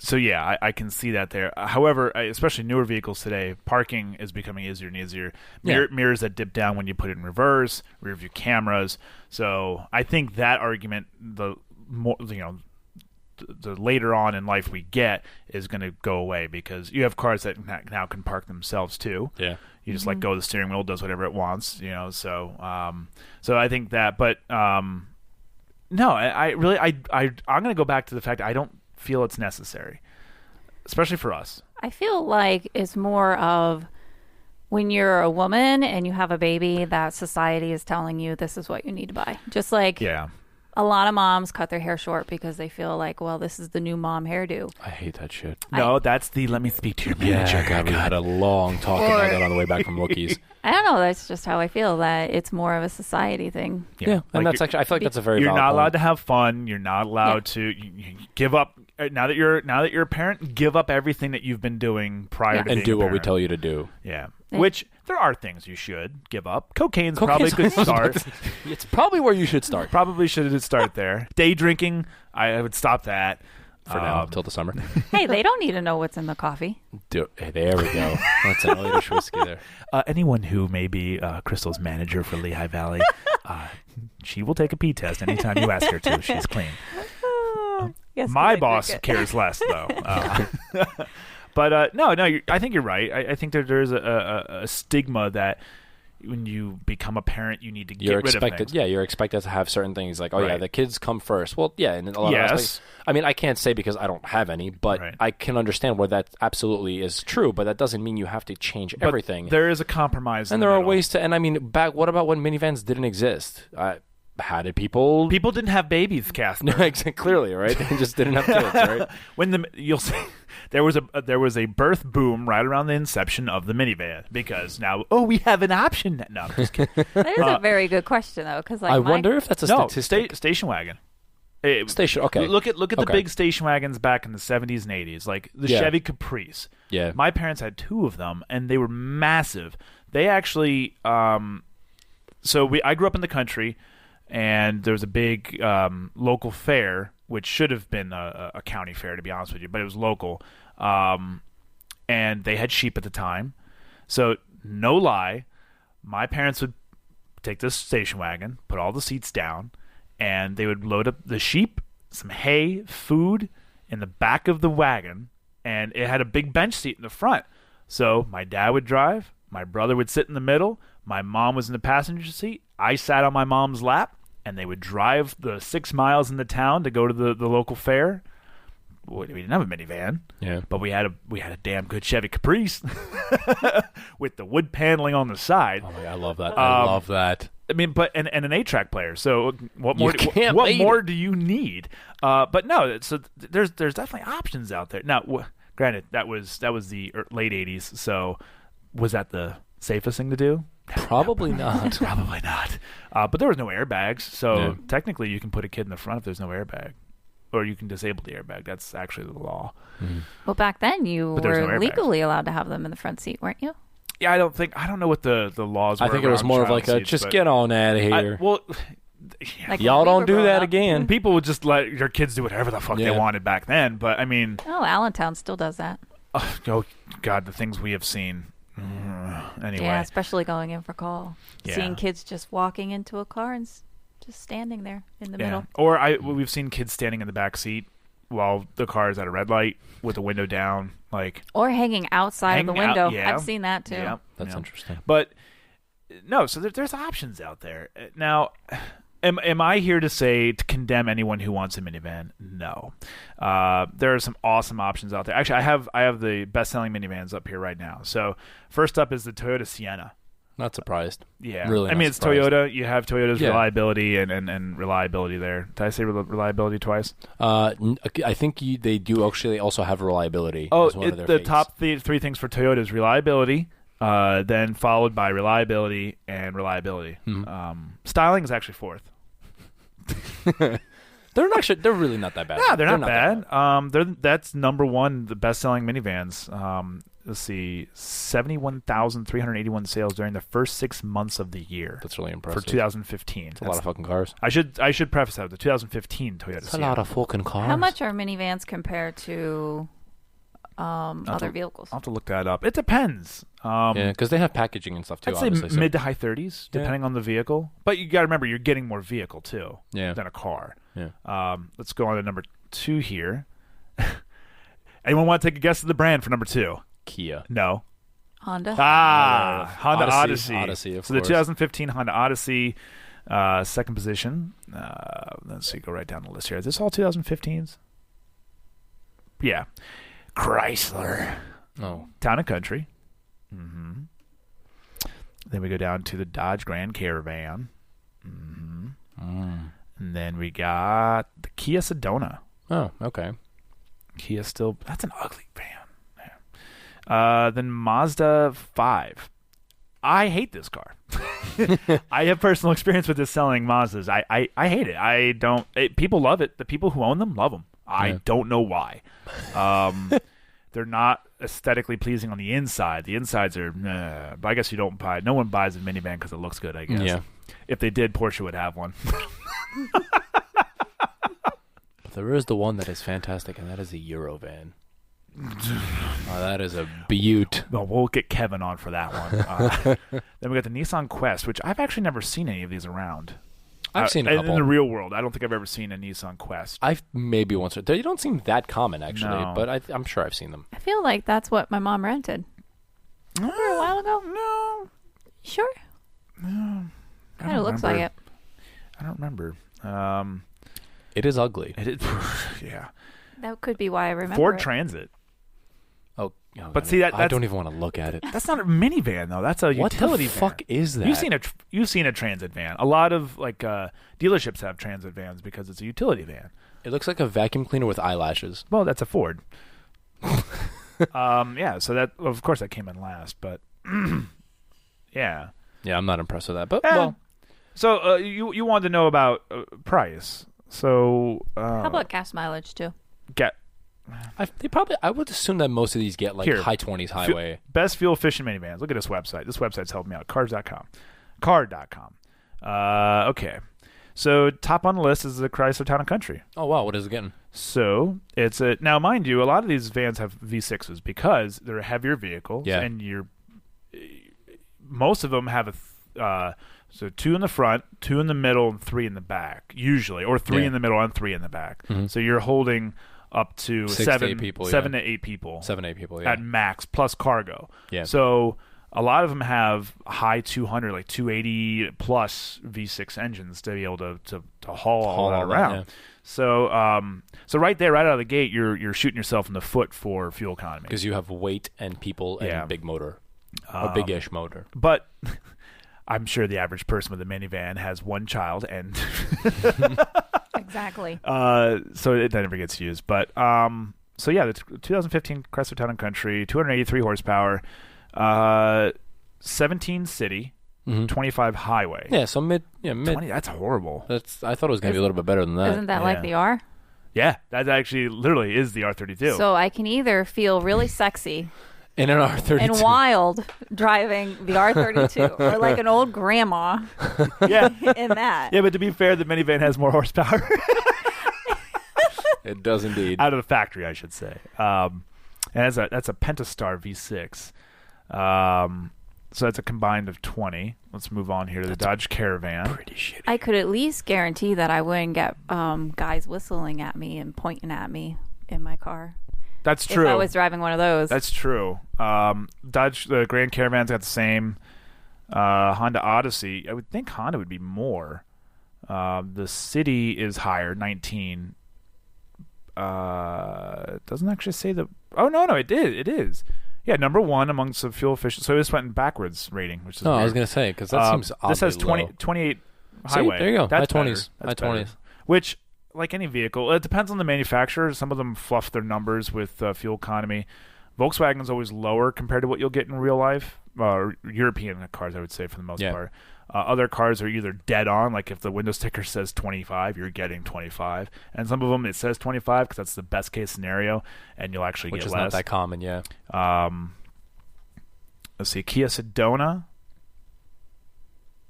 So yeah, I can see that there. However, especially newer vehicles today, parking is becoming easier and easier. Mirrors that dip down when you put it in reverse, rear view cameras. So I think that argument, the later on in life we get, is going to go away, because you have cars that now can park themselves too. Yeah, you just let go of the steering wheel, does whatever it wants. So I think that, but no, I'm going to go back to the fact that I don't feel it's necessary, especially for us. I feel like it's more of when you're a woman and you have a baby, that society is telling you this is what you need to buy. Just like a lot of moms cut their hair short because they feel like, well, this is the new mom hairdo. I hate that shit. No, that's the let me speak to your manager. Yeah, God, we had a long talk about that on the way back from Wookiees. I don't know. That's just how I feel. That it's more of a society thing. Yeah. And that's actually, I feel like that's a very You're valid not allowed point. to have fun. You're not allowed to you give up. Now that you're a parent, give up everything that you've been doing prior to being And do a what we parent. tell you to do. Yeah. Which there are things you should give up. Cocaine's probably a good start. It's probably where you should start. Probably should start there. Day drinking, I would stop that. For now, till the summer. Hey, they don't need to know what's in the coffee. Hey, there we go. That's an Irish whiskey there. Anyone who may be Crystal's manager for Lehigh Valley, she will take a pee test anytime you ask her to. She's clean. Yes, My I boss drink it. cares less, though. But no, I think you're right. I think there's a stigma that when you become a parent, you need to get rid of things. Yeah, you're expected to have certain things like, yeah, Right. the kids come first. Well, yeah, and in a lot of aspects. I mean, I can't say because I don't have any, but Right. I can understand where that absolutely is true. But that doesn't mean you have to change But everything. there is a compromise. And in there the are middle. ways to. And I mean, what about when minivans didn't exist? How did people? People didn't have babies, Casper. No, exactly, clearly, right? They just didn't have kids, right? When you'll see there was a birth boom right around the inception of the minivan because now we have an option. No, I'm just kidding. That is a very good question, though, because like I wonder if that's a No, statistic. station wagon. Station. Okay. Look at the Okay. big station wagons back in the 70s and 80s, like the Yeah. Chevy Caprice. Yeah. My parents had two of them, and they were massive. They actually, I grew up in the country, and there was a big local fair, which should have been a county fair, to be honest with you, but it was local. And they had sheep at the time. So, no lie, my parents would take this station wagon, put all the seats down, and they would load up the sheep, some hay, food in the back of the wagon, and it had a big bench seat in the front. So my dad would drive, my brother would sit in the middle, my mom was in the passenger seat, I sat on my mom's lap, and they would drive the 6 miles in the town to go to the local fair. We didn't have a minivan, but we had a damn good Chevy Caprice with the wood paneling on the side. Oh my God, I love that. I love that. I mean, but and an 8-track player. So what more? can't What beat more it. do you need? But no. So there's definitely options out there. Now, granted, that was the late '80s. So was that the safest thing to do? Probably not. Probably not. But there was no airbags, so technically you can put a kid in the front if there's no airbag, or you can disable the airbag. That's actually the law. Well, back then you But there's were no airbags. legally allowed to have them in the front seat, weren't you? Yeah, I don't know what the laws were. I think it was around more of child like a seats, just but get on out of here. Like Y'all when we don't were do growing that up. again. people would just let their kids do whatever the fuck they Yeah. wanted back then. But I mean, Oh, Allentown still does that. oh God, the things we have seen. Anyway, Yeah, especially going in for call. Yeah. Seeing kids just walking into a car and just standing there in the middle. Or we've seen kids standing in the back seat while the car is at a red light with the window down, like Or hanging outside of the Hanging out, window. yeah. I've seen that too. yeah, That's yeah. interesting. But no, so there's options out there. Now, am I here to say to condemn anyone who wants a minivan? No. There are some awesome options out there. Actually, I have the best-selling minivans up here right now. So first up is the Toyota Sienna. Not surprised. Yeah, Really I not mean, it's surprised. Toyota. You have Toyota's Yeah. reliability and reliability there. Did I say reliability twice? I think they do actually also have reliability. Oh, as one of their the fates. top three things for Toyota is reliability, then followed by reliability and reliability. Styling is actually fourth. They're really not that bad. Yeah, they're not that bad. That's number one, the best-selling minivans. Let's see, 71,381 sales during the first 6 months of the year That's really for impressive. 2015. It's a lot of fucking cars. I should preface that with the 2015 Toyota It's a Sienna. lot of fucking cars. How much are minivans compared to other vehicles? I'll have to look that up. It depends. Yeah, because they have packaging and stuff too. I'd say obviously, so- mid to high 30s, depending on the vehicle. But you got to remember, you're getting more vehicle too Yeah. than a car. Yeah. Let's go on to number 2 here. Anyone want to take a guess at the brand for number 2? Kia. No. Honda? Honda Odyssey. Odyssey. Odyssey, of So the course. 2015 Honda Odyssey, second position. Let's see, go right down the list here. Is this all 2015s? Yeah. Chrysler. Oh. Town and Country. Mm-hmm. Then we go down to the Dodge Grand Caravan. Mm-hmm. And then we got the Kia Sedona. Oh, okay. Kia still, that's an ugly van. Yeah. Then Mazda 5. I hate this car. I have personal experience with this selling Mazdas. I hate it. I don't. People love it. The people who own them love them. I don't know why. They're not aesthetically pleasing on the inside. The insides are, but I guess you don't buy. No one buys a minivan because it looks good. I guess. Yeah. If they did, Porsche would have one. But there is the one that is fantastic, and that is the Eurovan. That is a beaut. Well, we'll get Kevin on for that one. Then we got the Nissan Quest, which I've actually never seen any of these around. I've seen a couple. In the real world. I don't think I've ever seen a Nissan Quest. I've maybe once. They don't seem that common, actually, No. but I'm sure I've seen them. I feel like that's what my mom rented. Remember a while ago? No. Sure. No. Kind of looks like it. I don't remember. It is ugly. It is, yeah. That could be why I remember Ford it. Transit. Oh, But see, I don't even want to look at it. That's not a minivan though. That's a What utility the fuck van. is that? You've seen a transit van. A lot of dealerships have transit vans because it's a utility van. It looks like a vacuum cleaner with eyelashes. Well, that's a Ford. Yeah. So that of course that came in last, but yeah. Yeah, I'm not impressed with that. But well, so you wanted to know about price. So How about gas mileage too? get I would assume that most of these get like Here. high 20s highway. best fuel efficient minivans. Look at this website. This website's helping me out. Cars.com. Car.com. Okay. So top on the list is the Chrysler Town and Country. Oh wow, what is it getting? So it's now, mind you, a lot of these vans have V6s because they're heavier vehicles, and most of them have so 2 in the front, 2 in the middle, and 3 in the back, usually, or 3 in the middle and 3 in the back. Mm-hmm. So you're holding up to 7 to 8 people. 7 to 8 people. 7 to 8 people, at max, plus cargo. Yeah. So a lot of them have high 200, like 280 plus V6 engines to be able to haul all that around. Yeah. So right there, right out of the gate, you're shooting yourself in the foot for fuel economy because you have weight and people and big motor, or big-ish motor. But I'm sure the average person with a minivan has one child, and Exactly. So that never gets used. But so yeah, the 2015 Christof Town and Country, 283 horsepower, 17 city, 25 highway. Yeah, so mid. 20, that's horrible. I thought it was going to be a little bit better than that. Isn't that like the R? Yeah, that actually literally is the R32. So I can either feel really sexy in an R32 and wild driving the R32, or like an old grandma. In that. Yeah, but to be fair, the minivan has more horsepower. It does indeed. Out of the factory, I should say. And that's a Pentastar V6. So that's a combined of 20. Let's move on here to the Dodge Caravan. Pretty shitty. I could at least guarantee that I wouldn't get guys whistling at me and pointing at me in my car. That's true. If I was driving one of those. That's true. Dodge, the Grand Caravan's got the same. Honda Odyssey, I would think Honda would be more. The City is higher, 19. It doesn't actually say the... Oh, no, it is. Yeah, number one amongst the fuel efficient. So this went in backwards rating, which is weird. I was going to say, because that seems oddly this has 28 highway. See, there you go. That's high 20s. High 20s. Which, like any vehicle, it depends on the manufacturer. Some of them fluff their numbers with fuel economy. Volkswagen's always lower compared to what you'll get in real life. European cars, I would say, for the most part. Other cars are either dead on, like if the window sticker says 25, you're getting 25. And some of them, it says 25 because that's the best case scenario, and you'll actually Which get is less. not that common, yeah. Let's see, Kia Sedona.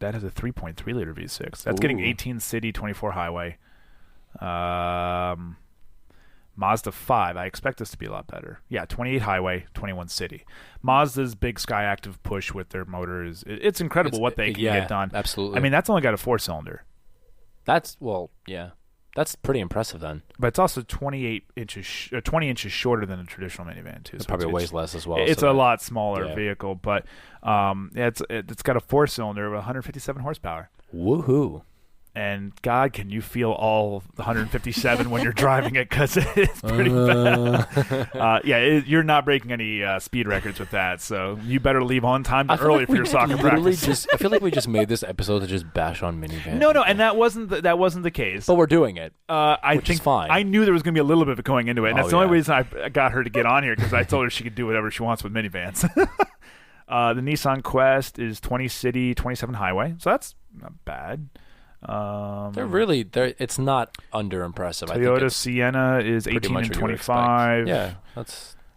That has a 3.3 liter V6. That's getting 18 city, 24 highway. Mazda 5. I expect this to be a lot better. Yeah, 28 highway, 21 city. Mazda's big Sky Active push with their motor it's incredible what they can get done. Absolutely. I mean, that's only got a 4-cylinder. That's pretty impressive then. But it's also 20 inches shorter than a traditional minivan too. It so probably weighs less as well. It's a lot smaller vehicle, but it's got a 4-cylinder with 157 horsepower. Woohoo! And God, can you feel all the 157 when you're driving it? Because it's pretty bad. You're not breaking any speed records with that. So you better leave on time to early for your soccer practice. I feel like we just made this episode to just bash on minivans. No, and that wasn't the case. But we're doing it. Which is fine. I knew there was going to be a little bit of it going into it. And that's the only reason I got her to get on here, because I told her she could do whatever she wants with minivans. The Nissan Quest is 20 city, 27 highway, so that's not bad. It's not under impressive. Toyota I think Sienna is 18 and 25. Yeah,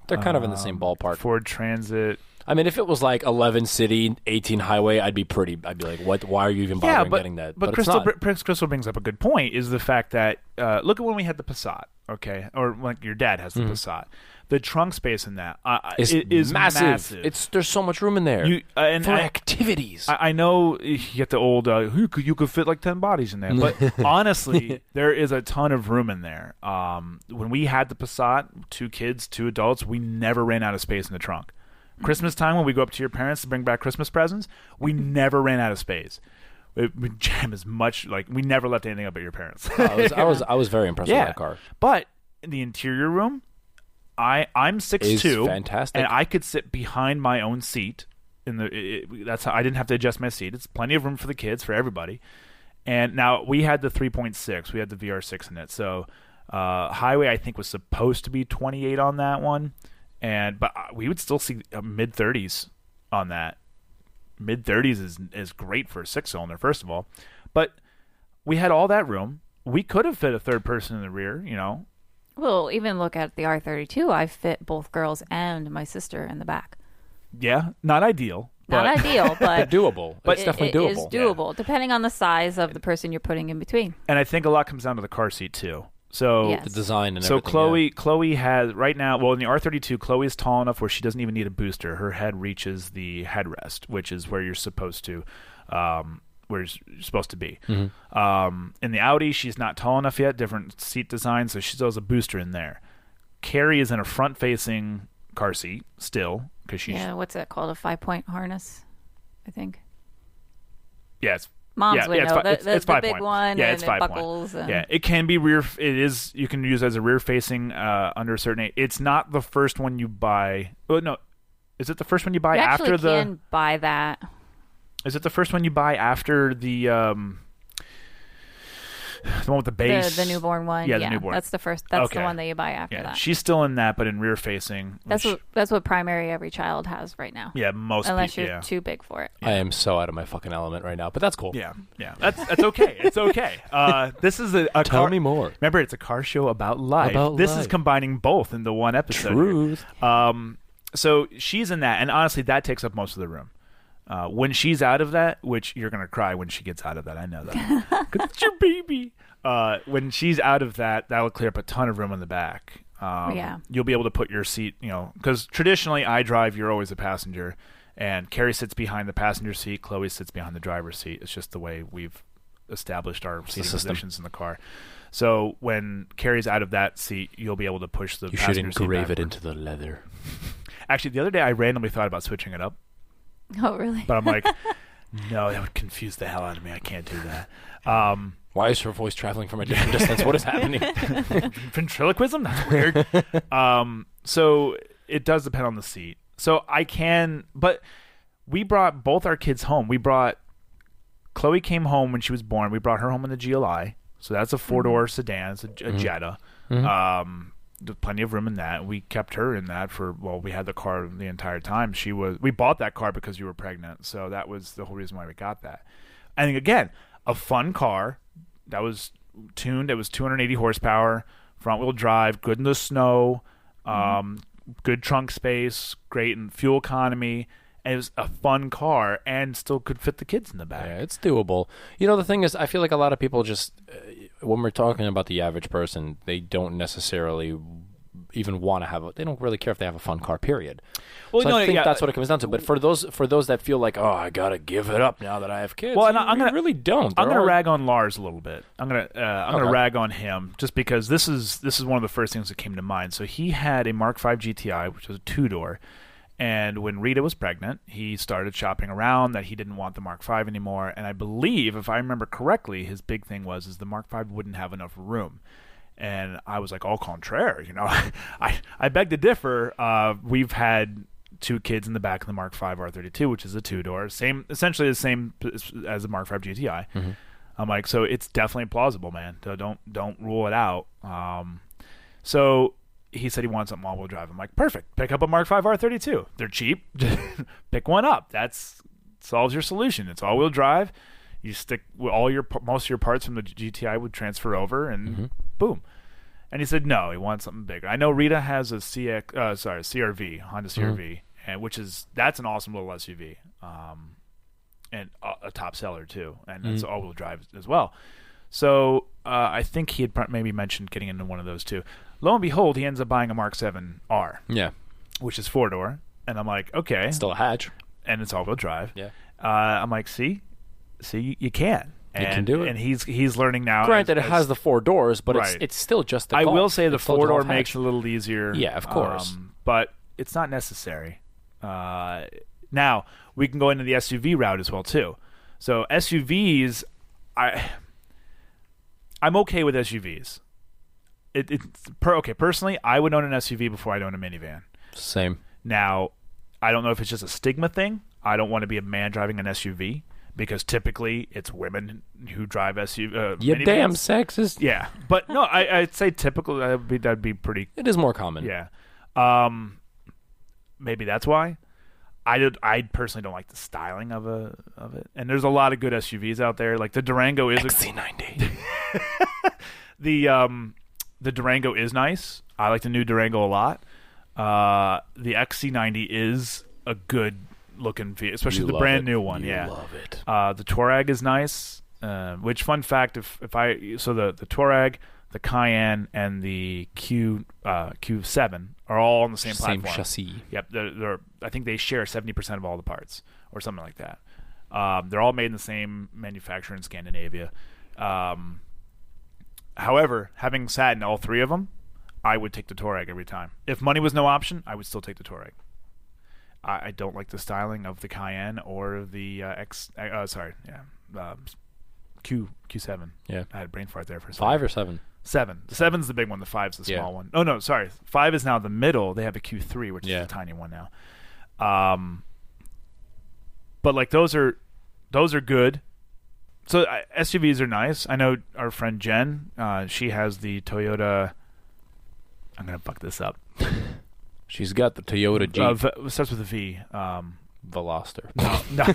they're kind of in the same ballpark. Ford Transit. I mean, if it was like 11 city, 18 highway, I'd be like, what? Why are you even bothering getting that? But Crystal brings up a good point, is the fact that, look at when we had the Passat, okay? Or like your dad has the Passat. The trunk space in that is massive. There's so much room in there for activities. I know you get the old, you could fit like 10 bodies in there. But honestly, there is a ton of room in there. When we had the Passat, 2 kids, 2 adults, we never ran out of space in the trunk. Christmas time, when we go up to your parents to bring back Christmas presents, we never ran out of space. We jam as much, like we never left anything up at your parents. I was very impressed with that car. But in the interior room, I'm 6'2", fantastic, and I could sit behind my own seat. That's how I didn't have to adjust my seat. It's plenty of room for the kids, for everybody. And now we had the 3.6, we had the VR6 in it. So highway, I think, was supposed to be 28 on that one. But we would still see mid-30s on that. Mid-30s is great for a 6-cylinder, first of all. But we had all that room. We could have fit a third person in the rear, you know. Well, even look at the R32. I fit both girls and my sister in the back. Yeah, not ideal. Not ideal, but doable. But it's definitely doable. It is doable, depending on the size of the person you're putting in between. And I think a lot comes down to the car seat, too. So yes. The design and so everything. Chloe has right now. Well, in the R32, Chloe is tall enough where she doesn't even need a booster. Her head reaches the headrest, which is where you're supposed to, be. Mm-hmm. In the Audi, she's not tall enough yet. Different seat design, so she still has a booster in there. Carrie is in a front-facing car seat still because she's what's that called? A 5-point harness, I think. Yes. Moms would know. It's the big one. Yeah, and it's it 5 buckles. point. Yeah, it can be rear. It is. You can use it as a rear facing under a certain age. It's not the first one you buy. Oh no, is it the first one you buy after the? You can buy that. Is it the first one you buy after the one with the base? The newborn one. Yeah, the newborn. That's the first. That's the one that you buy after that. She's still in that, but in rear facing. That's what primary every child has right now. Yeah, most unless people, you're too big for it. I am so out of my fucking element right now, but that's cool. Yeah. That's okay. It's okay. This is a Tell car, me more. Remember, it's a car show about life. This is combining both into one episode. Truth. So she's in that, and honestly, that takes up most of the room. When she's out of that, which you're gonna cry when she gets out of that, I know that, because it's your baby. When she's out of that, that'll clear up a ton of room in the back. You'll be able to put your seat, because traditionally I drive, you're always a passenger, and Carrie sits behind the passenger seat, Chloe sits behind the driver's seat. It's just the way we've established our seating positions in the car. So when Carrie's out of that seat, you'll be able to push the passenger seat You should engrave it backward. into the leather. Actually, the other day I randomly thought about switching it up. Oh, really? But I'm like, no, that would confuse the hell out of me. I can't do that. Why is her voice traveling from a different distance? What is happening? Ventriloquism? That's weird. So it does depend on the seat. So I can, but we brought both our kids home. Chloe came home when she was born. We brought her home in the GLI. So that's a 4-door sedan. It's a Jetta. Mm-hmm. There's plenty of room in that. We kept her in that we had the car the entire time. We bought that car because you were pregnant. So that was the whole reason why we got that. And again, a fun car that was tuned. It was 280 horsepower, front wheel drive, good in the snow, good trunk space, great in fuel economy. And it was a fun car and still could fit the kids in the back. Yeah, it's doable. The thing is, I feel like a lot of people just, when we're talking about the average person, they don't necessarily even want to they don't really care if they have a fun car, period. Well, so I think that's what it comes down to. But for those that feel like, I got to give it up now that I have kids, you really don't. I'm going to rag on Lars a little bit. I'm going to rag on him just because this is one of the first things that came to mind. So he had a Mark V GTI, which was a 2-door. And when Rita was pregnant, he started shopping around that he didn't want the Mark V anymore. And I believe, if I remember correctly, his big thing is the Mark V wouldn't have enough room. And I was like, au contraire, I beg to differ. We've had 2 kids in the back of the Mark V R32, which is a 2-door, essentially the same as the Mark V GTI. Mm-hmm. I'm like, so it's definitely plausible, man. So don't rule it out. So he said he wants something all-wheel drive. I'm like, perfect. Pick up a Mark V R32. They're cheap. Pick one up. That solves your solution. It's all-wheel drive. You stick with most of your parts from the GTI would transfer over, and boom. And he said no, he wants something bigger. I know Rita has a CRV, Honda CRV, and that's an awesome little SUV, and a top seller too, and it's all-wheel drive as well. So I think he had maybe mentioned getting into one of those too. Lo and behold, he ends up buying a Mark 7R. Yeah. Which is 4-door. And I'm like, okay. Still a hatch. And it's all-wheel drive. Yeah. I'm like, see, you can. You can do it. And he's learning now. Granted, it has the 4 doors, but it's still just the Golf. I will say the 4-door makes it a little easier. Yeah, of course. But it's not necessary. Now, we can go into the SUV route as well, too. So SUVs, I'm okay with SUVs. Personally, I would own an SUV before I'd own a minivan. Same. Now, I don't know if it's just a stigma thing. I don't want to be a man driving an SUV because typically it's women who drive SUV. You minivans. damn sexist. Yeah, but no, I'd say typical. That'd be pretty. It is more common. Yeah. Maybe that's why. I personally don't like the styling of it, and there's a lot of good SUVs out there. Like the Durango is XC90. The Durango is nice. I like the new Durango a lot. The XC90 is a good looking vehicle, especially the brand new one. You love it. The Touareg is nice. Which fun fact? The Touareg, the Cayenne, and the Q7 are all on the same platform. Same chassis. Yep. I think they share 70% of all the parts, or something like that. They're all made in the same manufacturer in Scandinavia. However, having sat in all three of them, I would take the Touareg every time. If money was no option, I would still take the Touareg. I don't like the styling of the Cayenne or the Q7. Yeah. I had a brain fart there for a second. 5 or 7? 7. The 7's the big one. The 5's the small one. Oh, no, sorry. 5 is now the middle. They have a Q3, which is the tiny one now. But like those are good. So SUVs are nice. I know our friend Jen. She has the Toyota. I'm gonna fuck this up. She's got the Toyota Jeep. It starts with a V. Veloster. No.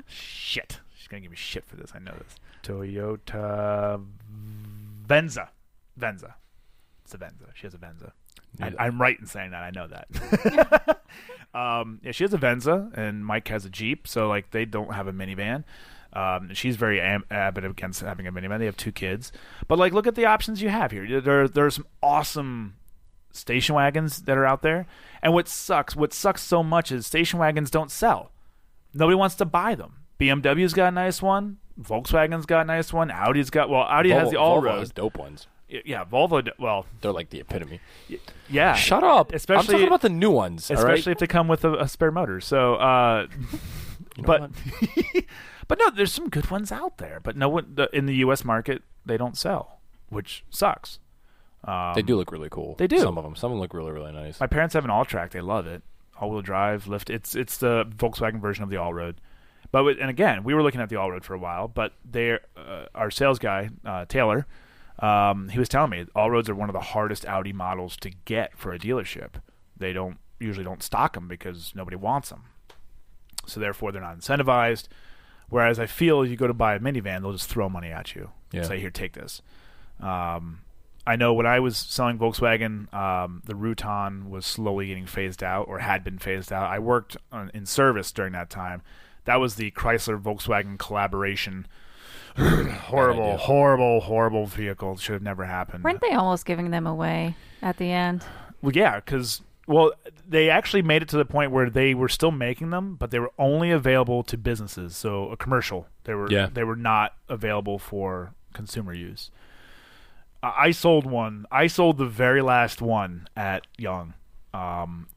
Shit. She's gonna give me shit for this. I know this. Toyota Venza. It's a Venza. She has a Venza. Yeah. I'm right in saying that. I know that. She has a Venza, and Mike has a Jeep. So like they don't have a minivan. She's very avid against having a minivan. They have 2 kids, but like, look at the options you have here. There's some awesome station wagons that are out there. And what sucks so much is station wagons don't sell. Nobody wants to buy them. BMW's got a nice one. Volkswagen's got a nice one. Audi has the all-road. Volvo has dope ones. Yeah, Volvo. Well, they're like the epitome. Yeah. Shut up. Especially, I'm talking about the new ones. Especially if they come with a spare motor. So, but but no, there's some good ones out there. But no one in the U.S. market, they don't sell, which sucks. They do look really cool. They do. Some of them look really, really nice. My parents have an all-track. They love it. All-wheel drive, lift. It's the Volkswagen version of the all-road. But and again, we were looking at the all-road for a while. But our sales guy Taylor, he was telling me all-roads are one of the hardest Audi models to get for a dealership. They usually don't stock them because nobody wants them. So therefore, they're not incentivized. Whereas I feel you go to buy a minivan, they'll just throw money at you. Yeah. Say, here, take this. I know when I was selling Volkswagen, the Rutan was slowly getting phased out or had been phased out. I worked in service during that time. That was the Chrysler-Volkswagen collaboration. Horrible vehicle. Should have never happened. Weren't they almost giving them away at the end? Well, yeah, because they actually made it to the point where they were still making them, but they were only available to businesses, so a commercial. They were not available for consumer use. I sold one. I sold the very last one at Young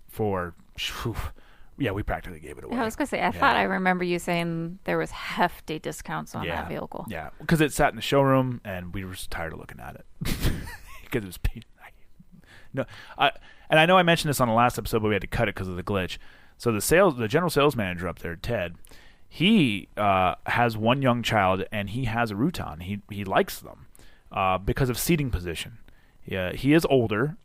for. Yeah, we practically gave it away. I was going to say, I thought I remember you saying there was hefty discounts on that vehicle. Yeah, because it sat in the showroom, and we were just tired of looking at it because it was. And I know I mentioned this on the last episode, but we had to cut it because of the glitch. So the general sales manager up there, Ted, he has one young child, and he has a Rutan. He likes them because of seating position. Yeah, he is older.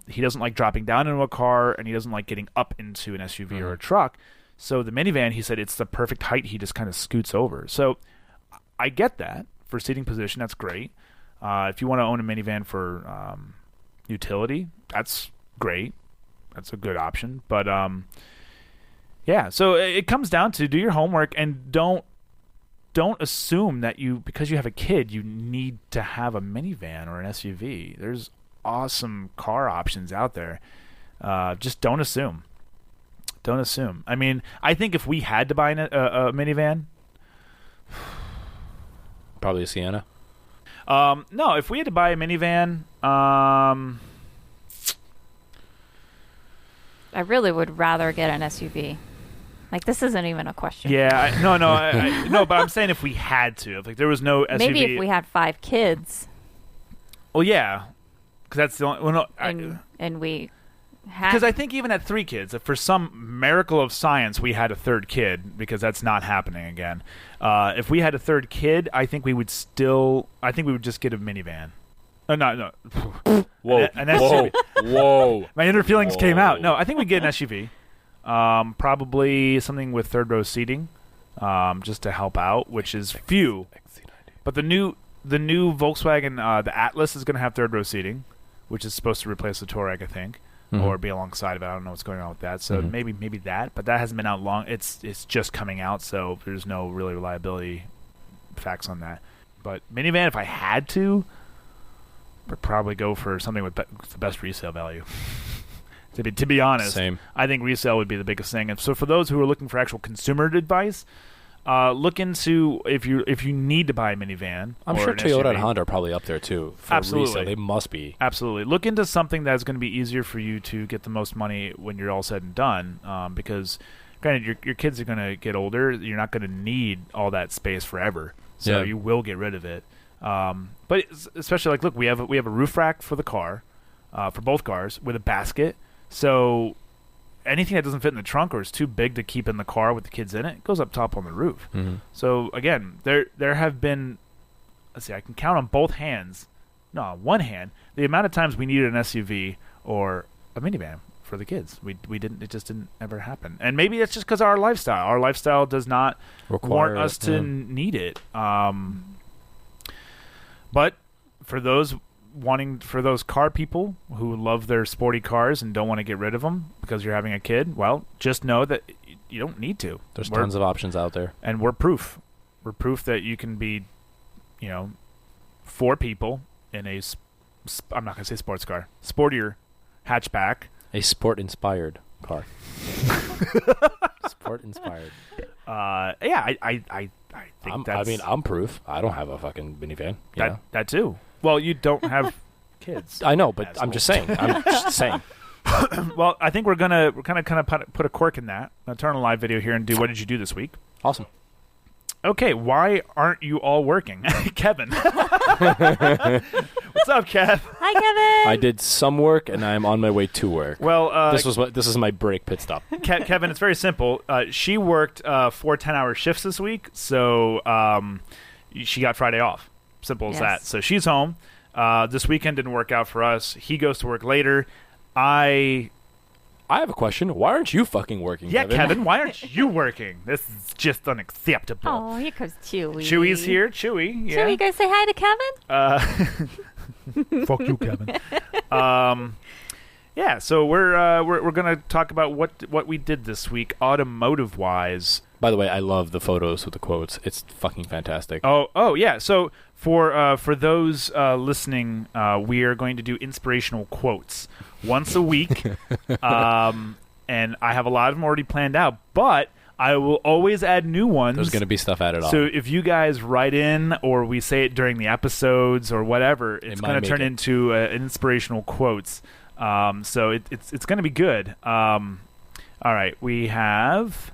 He doesn't like dropping down into a car, and he doesn't like getting up into an SUV or a truck. So the minivan, he said, it's the perfect height. He just kind of scoots over. So I get that for seating position. That's great. If you want to own a minivan for utility, that's great. That's a good option. But yeah, so it comes down to do your homework and don't assume that because you have a kid, you need to have a minivan or an SUV. There's awesome car options out there. Just don't assume. Don't assume. I mean, I think if we had to buy a minivan, probably a Sienna. No, if we had to buy a minivan, I really would rather get an SUV. Like, this isn't even a question. Yeah, no, but I'm saying if we had to, if there was no SUV. Maybe if we had 5 kids. Well, yeah, because that's the only. Well, no, and we had. Because I think even at 3 kids, if for some miracle of science we had a 3rd kid, because that's not happening again. If we had a 3rd kid, I think we would just get a minivan. No. Whoa. An SUV. Whoa. My inner feelings came out. No, I think we'd get an SUV. Probably something with 3rd row seating, just to help out, which is few. But the new Volkswagen, the Atlas, is going to have 3rd row seating, which is supposed to replace the Touareg, I think, or be alongside of it. I don't know what's going on with that. So maybe that, but that hasn't been out long. It's just coming out, so there's no really reliability facts on that. But minivan, if I had to, would probably go for something with the best resale value. To be honest, Same. I think resale would be the biggest thing. And so for those who are looking for actual consumer advice, look into if you need to buy a minivan. I'm sure Toyota and Honda are probably up there too. For Absolutely. resale. They must be. Absolutely. Look into something that's going to be easier for you to get the most money when you're all said and done. Because, granted, your kids are going to get older. You're not going to need all that space forever. So you will get rid of it. But especially, like, look, we have a roof rack for the car, for both cars, with a basket. So anything that doesn't fit in the trunk or is too big to keep in the car with the kids in it goes up top on the roof. So again, there have been, let's see, I can count on both hands, no, on one hand, the amount of times we needed an SUV or a minivan for the kids. It just didn't ever happen. And maybe it's just because of our lifestyle. Our lifestyle does not warrant us to need it. But for those car people who love their sporty cars and don't want to get rid of them because you're having a kid, well, just know that you don't need to. There's tons of options out there. And we're proof. We're proof that you can be, 4 people in a, I'm not going to say sports car, sportier hatchback. A sport-inspired car. Sport-inspired. Yeah, I think I'm proof. I don't have a fucking minivan. That too. Well, you don't have kids. I know, but I'm just saying. Well, I think we're gonna put a cork in that. I'll turn on a live video here and do what did you do this week? Awesome. Okay, why aren't you all working? Kevin. What's up, Kev? Hi, Kevin. I did some work, and I'm on my way to work. Well, this is my break pit stop. Kevin, it's very simple. She worked 4 10-hour shifts this week, so she got Friday off. Simple as that. So she's home. This weekend didn't work out for us. He goes to work later. I have a question. Why aren't you fucking working, Kevin, why aren't you working? This is just unacceptable. Oh, here comes Chewy. Chewy's here. Chewy, yeah. Chewy, go say hi to Kevin. Fuck you, Kevin. Yeah, so we're gonna talk about what we did this week, automotive wise. By the way, I love the photos with the quotes. It's fucking fantastic. Oh yeah. So for those listening, we are going to do inspirational quotes once a week, and I have a lot of them already planned out. But I will always add new ones. There's going to be stuff added on. So if you guys write in, or we say it during the episodes, or whatever, it's going to turn into inspirational quotes. So it's going to be good. All right, we have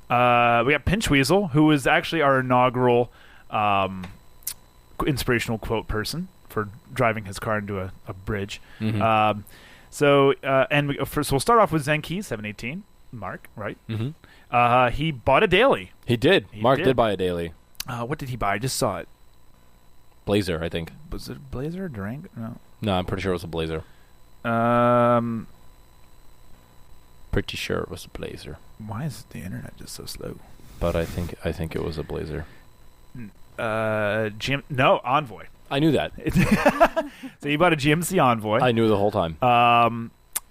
Pinch Weasel, who was actually our inaugural inspirational quote person for driving his car into a bridge. Mm-hmm. So we'll start off with Zenki 718, Mark, right? Mm-hmm. He bought a daily. He did. Mark did buy a daily. What did he buy? I just saw it. Blazer, I think. Was it Blazer or Durango? No. No, I'm pretty sure it was a Blazer. Pretty sure it was a Blazer. Why is the internet just so slow? But I think it was a Blazer. No, Envoy. I knew that. So you bought a GMC Envoy. I knew the whole time.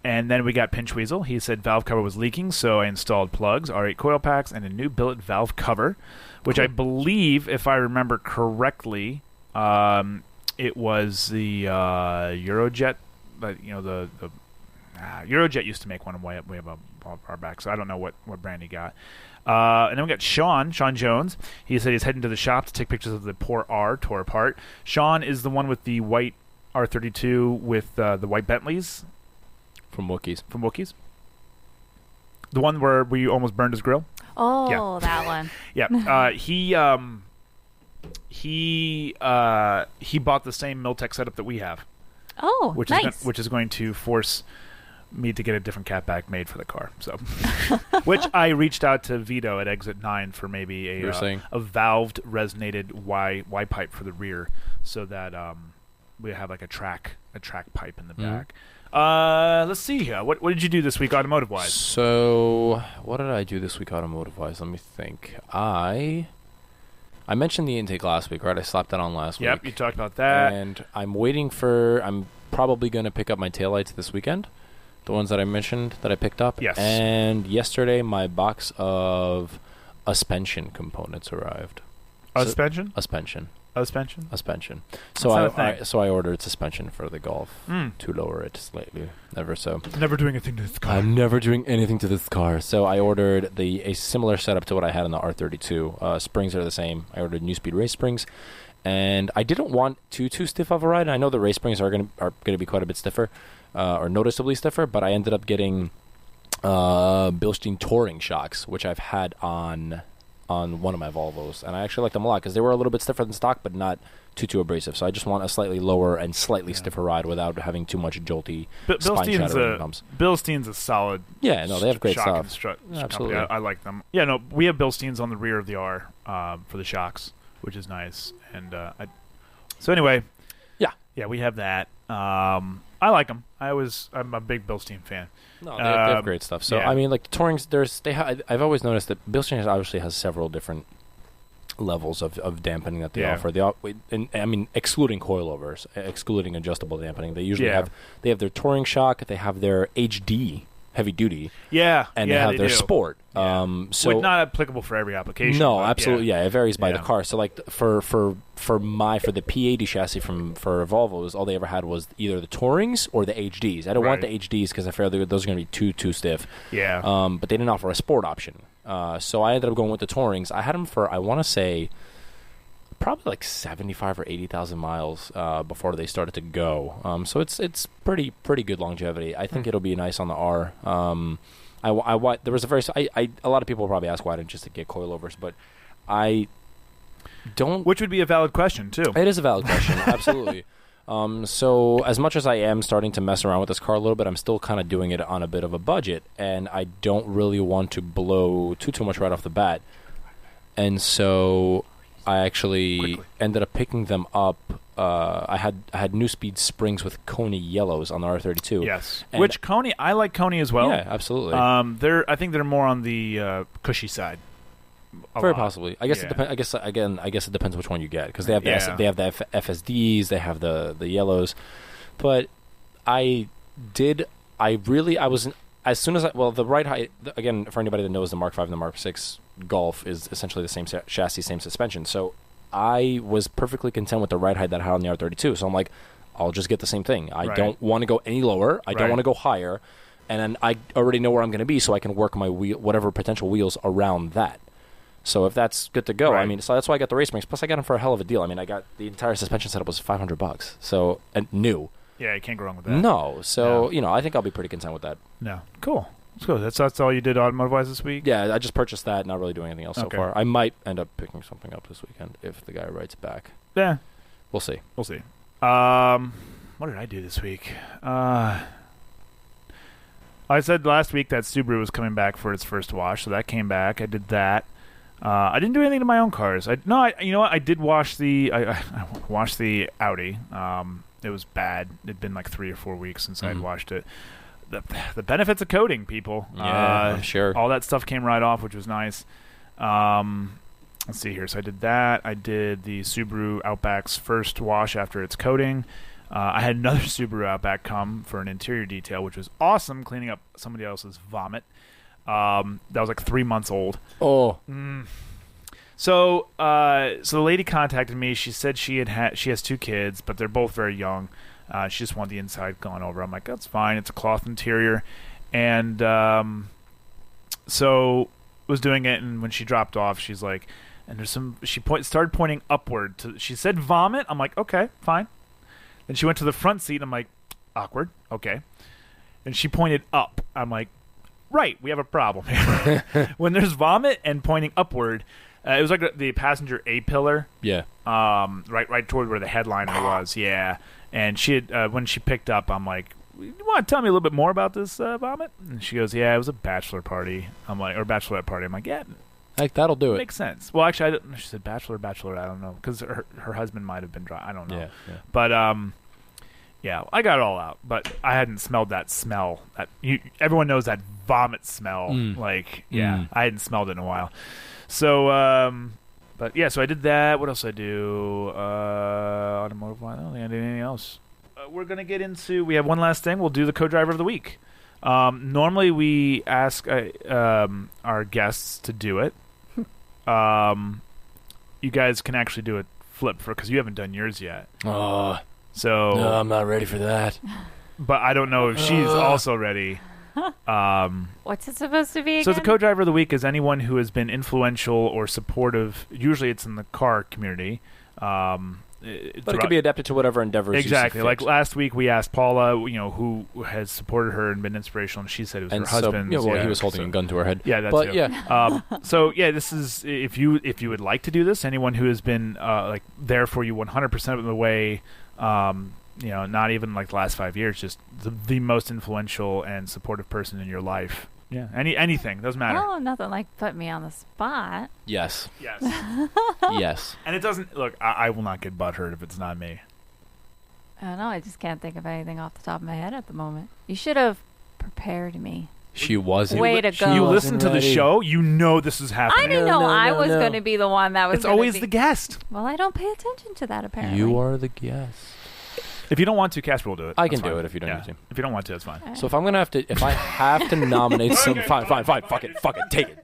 And then we got Pinch Weasel. He said valve cover was leaking, so I installed plugs, R8 coil packs, and a new billet valve cover, which I believe, if I remember correctly, it was the Eurojet. The Eurojet used to make one way above our back, so I don't know what brand he got. And then we got Sean Jones. He said he's heading to the shop to take pictures of the poor R tore apart. Sean is the one with the white R32 with the white Bentleys. From Wookiees. The one where we almost burned his grill? Oh, yeah. That one. Yeah. He bought the same Miltech setup that we have. Oh, nice. Which is going to force me to get a different catback made for the car. So, which I reached out to Vito at Exit 9 for maybe a valved resonated Y pipe for the rear, so that we have like a track pipe in the back. Let's see here. What did you do this week automotive wise? So, what did I do this week automotive wise? Let me think. I mentioned the intake last week, right? I slapped that on last week. Yep, you talked about that. And I'm probably going to pick up my taillights this weekend. The ones that I mentioned that I picked up. Yes. And yesterday, my box of suspension components arrived. Suspension? Suspension. So I ordered suspension for the Golf to lower it slightly, ever so. Never doing anything to this car. I'm never doing anything to this car. So I ordered a similar setup to what I had in the R32. Springs are the same. I ordered new speed race springs, and I didn't want too stiff of a ride. And I know the race springs are gonna be quite a bit stiffer, or noticeably stiffer. But I ended up getting Bilstein Touring shocks, which I've had on one of my Volvos, and I actually like them a lot because they were a little bit stiffer than stock, but not too abrasive. So I just want a slightly lower and slightly stiffer ride without having too much jolty spine shattering bumps. Bilstein's a solid. Yeah, no, they have great stuff. Absolutely, I like them. Yeah, no, we have Bilsteins on the rear of the R for the shocks, which is nice. And so anyway, yeah, we have that. I like them. I'm a big Bilstein fan. No, they have great stuff. So I mean, like the Tourings, I've always noticed that Bilstein obviously has several different levels of dampening that they offer. I mean, excluding coilovers, excluding adjustable dampening, they usually have their Touring shock, they have their HD heavy duty, and they have their sport. So not applicable for every application. No, absolutely, it varies by the car. So like for the P80 chassis for Volvos, all they ever had was either the Tourings or the HDs. I don't want the HDs because I fear those are going to be too stiff. Yeah. But they didn't offer a sport option. So I ended up going with the Tourings. I had them for, I want to say, probably like 75 or 80,000 miles before they started to go. So it's pretty good longevity. I think it'll be nice on the R. There was a lot of people probably ask why I didn't just get coilovers, but I don't. Which would be a valid question too. It is a valid question, absolutely. So as much as I am starting to mess around with this car a little bit, I'm still kind of doing it on a bit of a budget, and I don't really want to blow too much right off the bat. And so I actually ended up picking them up. I had New Speed springs with Coney yellows on the R32. Yes, which Coney, I like Coney as well. Yeah, absolutely. I think they're more on the cushy side. Very possibly. I guess it depends. I guess it depends which one you get because they have the FSDs, they have the yellows. But as soon as the ride height, again, for anybody that knows, the Mark V and the Mark VI Golf is essentially the same chassis, same suspension. So I was perfectly content with the ride height that I had on the R32. So I'm like, I'll just get the same thing. I don't want to go any lower. I don't want to go higher. And then I already know where I'm going to be, so I can work my whatever potential wheels around that. So if that's good to go, I mean, so that's why I got the race springs. Plus, I got them for a hell of a deal. I mean, I got the entire suspension setup was $500. So and new. Yeah, you can't go wrong with that. No, so I think I'll be pretty content with that. No, cool. Let's go. That's all you did automotive-wise this week? Yeah, I just purchased that. Not really doing anything else so far. I might end up picking something up this weekend if the guy writes back. Yeah, we'll see. What did I do this week? I said last week that Subaru was coming back for its first wash, so that came back. I did that. I didn't do anything to my own cars. I did wash the. I washed the Audi. It was bad. It'd been like 3 or 4 weeks since I'd watched it. The benefits of coding, people. Yeah, I'm sure. All that stuff came right off, which was nice. Let's see here. So I did that. I did the Subaru Outback's first wash after its coating. I had another Subaru Outback come for an interior detail, which was awesome, cleaning up somebody else's vomit. That was like 3 months old. Oh. So the lady contacted me. She said she has 2 kids, but they're both very young. She just wanted the inside gone over. I'm like, that's fine. It's a cloth interior. And so was doing it, and when she dropped off, she's like, and there's some. She started pointing upward. She said vomit. I'm like, okay, fine. Then she went to the front seat. And I'm like, awkward. Okay. And she pointed up. I'm like, right, we have a problem here. When there's vomit and pointing upward, it was like the passenger A pillar. Yeah. Right toward where the headliner was. Yeah. And she had, when she picked up, I'm like, you want to tell me a little bit more about this vomit? And she goes, yeah, it was a bachelor party. I'm like, or bachelorette party. I'm like, yeah. Like, that'll do it. Makes sense. Well, actually, she said bachelorette. I don't know. Because her husband might have been dry. I don't know. Yeah. But, yeah, I got it all out. But I hadn't smelled that smell. Everyone knows that vomit smell. Like, yeah, I hadn't smelled it in a while. So, but yeah, so I did that. What else did I do? Automotive. I don't think I did anything else. We're going to get into, we have one last thing. We'll do the co-driver of the week. Normally we ask our guests to do it. You guys can actually do it flip because you haven't done yours yet. Oh, so no, I'm not ready for that. But I don't know if she's also ready. What's it supposed to be again? So the co-driver of the week is anyone who has been influential or supportive. Usually it's in the car community. But it could be adapted to whatever endeavors. Exactly. Like last week, we asked Paula, who has supported her and been inspirational, and she said it was her husband. He was holding a gun to her head. Yeah, that's it. Yeah. So yeah, this is if you would like to do this, anyone who has been there for you 100% of the way. Not even like the last 5 years, just the most influential and supportive person in your life. Yeah, anything doesn't matter. Oh, nothing like put me on the spot. Yes. Yes. And it doesn't look. I will not get butthurt if it's not me. I don't know. I just can't think of anything off the top of my head at the moment. You should have prepared me. She wasn't. Way to go. You listen to the show, you know this is happening. I didn't know I was going to be the one that was. It's always the guest. Well, I don't pay attention to that apparently. You are the guest. If you don't want to, Casper will do it. I can do it if you don't need to. If you don't want to, it's fine. So if I have to nominate some, fine, fuck it,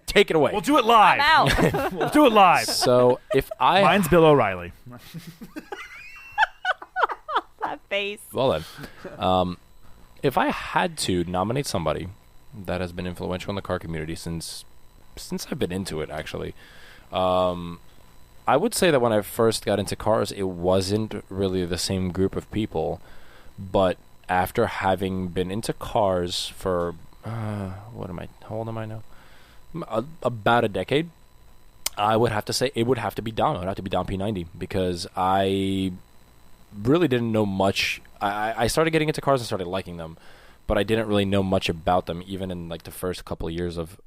take it away. We'll do it live. I'm out. We'll do it live. So if mine's Bill O'Reilly. That face. Well then, if I had to nominate somebody that has been influential in the car community since I've been into it, actually. I would say that when I first got into cars, it wasn't really the same group of people. But after having been into cars for, how old am I now? About a decade, I would have to say it would have to be Dom. It would have to be Dom P90 because I really didn't know much. I started getting into cars and started liking them, but I didn't really know much about them, even in like the first couple of years of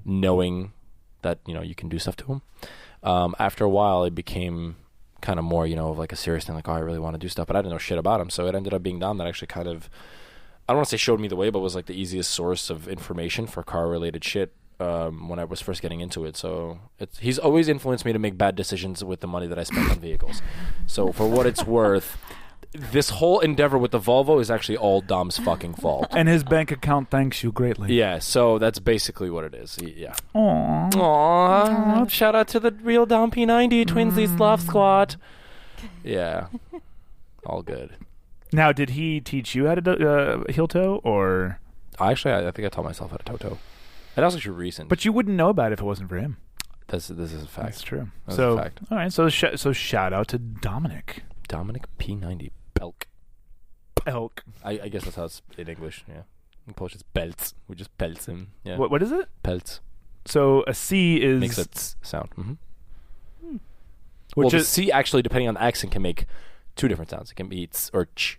knowing that you can do stuff to them. After a while, it became kind of more of like a serious thing. Like, I really want to do stuff, but I didn't know shit about them. So it ended up being Dom that actually kind of, I don't want to say showed me the way, but was like the easiest source of information for car related shit when I was first getting into it. So he's always influenced me to make bad decisions with the money that I spend on vehicles. So for what it's worth, this whole endeavor with the Volvo is actually all Dom's fucking fault. And his bank account thanks you greatly. Yeah, so that's basically what it is. Yeah. Aww. Shout out to the real Dom P90, Twinsies Love Squad. Yeah. All good. Now, did he teach you how to heel toe, or? I think I taught myself how to toe. And that was actually recent. But you wouldn't know about it if it wasn't for him. This is a fact. That's true. That's a fact. All right, so shout out to Dominic P90. Pelk. I guess that's how it's in English, yeah. In Polish it's Peltz. We just pelts him. Yeah. What is it? Peltz. So a C is... Makes a tss sound. Mm-hmm. Which the C actually, depending on the accent, can make two different sounds. It can be ts or ch.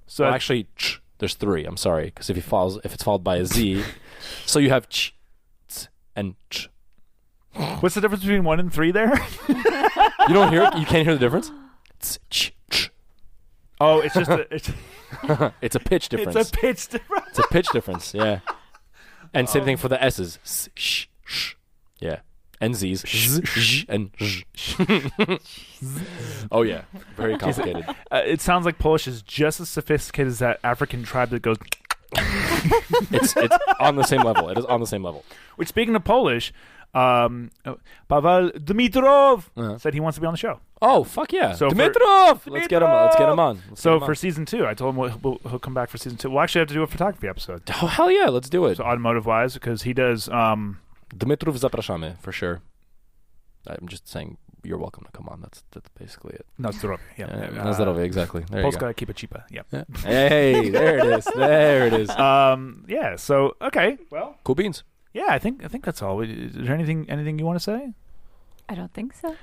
So actually, ch. There's three. I'm sorry, because if it's followed by a Z, so you have ch, ts, and ch. What's the difference between 1 and 3 there? You don't hear it? You can't hear the difference? Ts, ch, ch. Oh, it's just It's a pitch difference. It's a pitch difference. It's a pitch difference, yeah. And same thing for the S's. S, sh, sh. Yeah. And Z's. Z, sh, and sh. Oh, yeah. Very complicated. It sounds like Polish is just as sophisticated as that African tribe that goes... It's on the same level. It is on the same level. Which, speaking of Polish, Pavel Dimitrov said he wants to be on the show. Oh, fuck yeah. So Dimitrov! Let's get him on. For season 2, I told him he'll come back for season 2. We'll actually have to do a photography episode. Oh, hell yeah. Let's do it. So automotive-wise, because he does... Dimitrov zapraszamy, for sure. I'm just saying you're welcome to come on. That's basically it. Na zdrowie. Na zdrowie, exactly. There you go. Polska, keep it cheaper. Yeah. Hey, there it is. Yeah, so, okay. Well, cool beans. Yeah, I think that's all. Is there anything you want to say? I don't think so.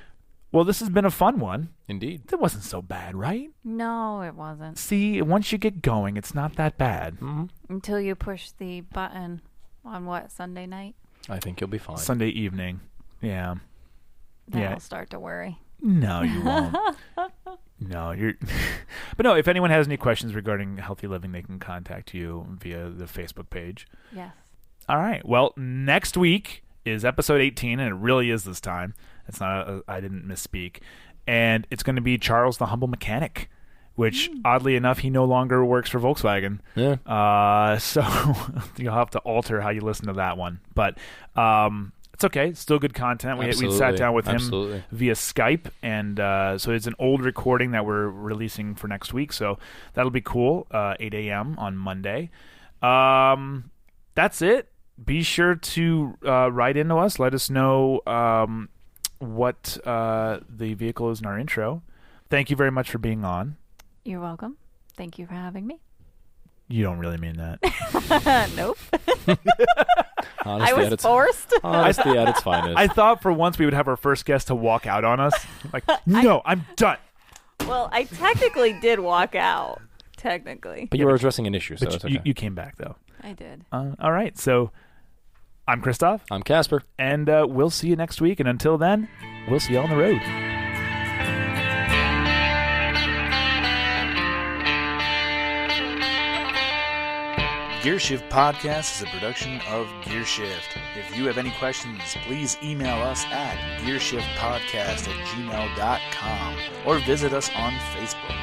Well, this has been a fun one. Indeed. It wasn't so bad, right? No, it wasn't. See, once you get going, it's not that bad. Mm-hmm. Until you push the button on Sunday night? I think you'll be fine. Sunday evening. Yeah. Then I'll start to worry. No, you won't. No, you're... But no, if anyone has any questions regarding healthy living, they can contact you via the Facebook page. Yes. All right. Well, next week is episode 18, and it really is this time. It's not. I didn't misspeak. And it's going to be Charles the Humble Mechanic, which, oddly enough, he no longer works for Volkswagen. Yeah. So you'll have to alter how you listen to that one. But it's okay. It's still good content. We sat down with him via Skype, and so it's an old recording that we're releasing for next week. So that'll be cool. 8 a.m. on Monday. That's it. Be sure to write into us. Let us know what the vehicle is in our intro. Thank you very much for being on. You're welcome. Thank you for having me. You don't really mean that. Nope. Honesty I was forced. Honesty at its finest. I thought for once we would have our first guest to walk out on us. Like, no, I'm done. Well, I technically did walk out. Technically. But you were addressing an issue, so but it's okay. You came back, though. I did. All right. So I'm Christof. I'm Kacper. And we'll see you next week. And until then, we'll see you on the road. Gear Shift Podcast is a production of Gear Shift. If you have any questions, please email us at gearshiftpodcast@gmail.com or visit us on Facebook.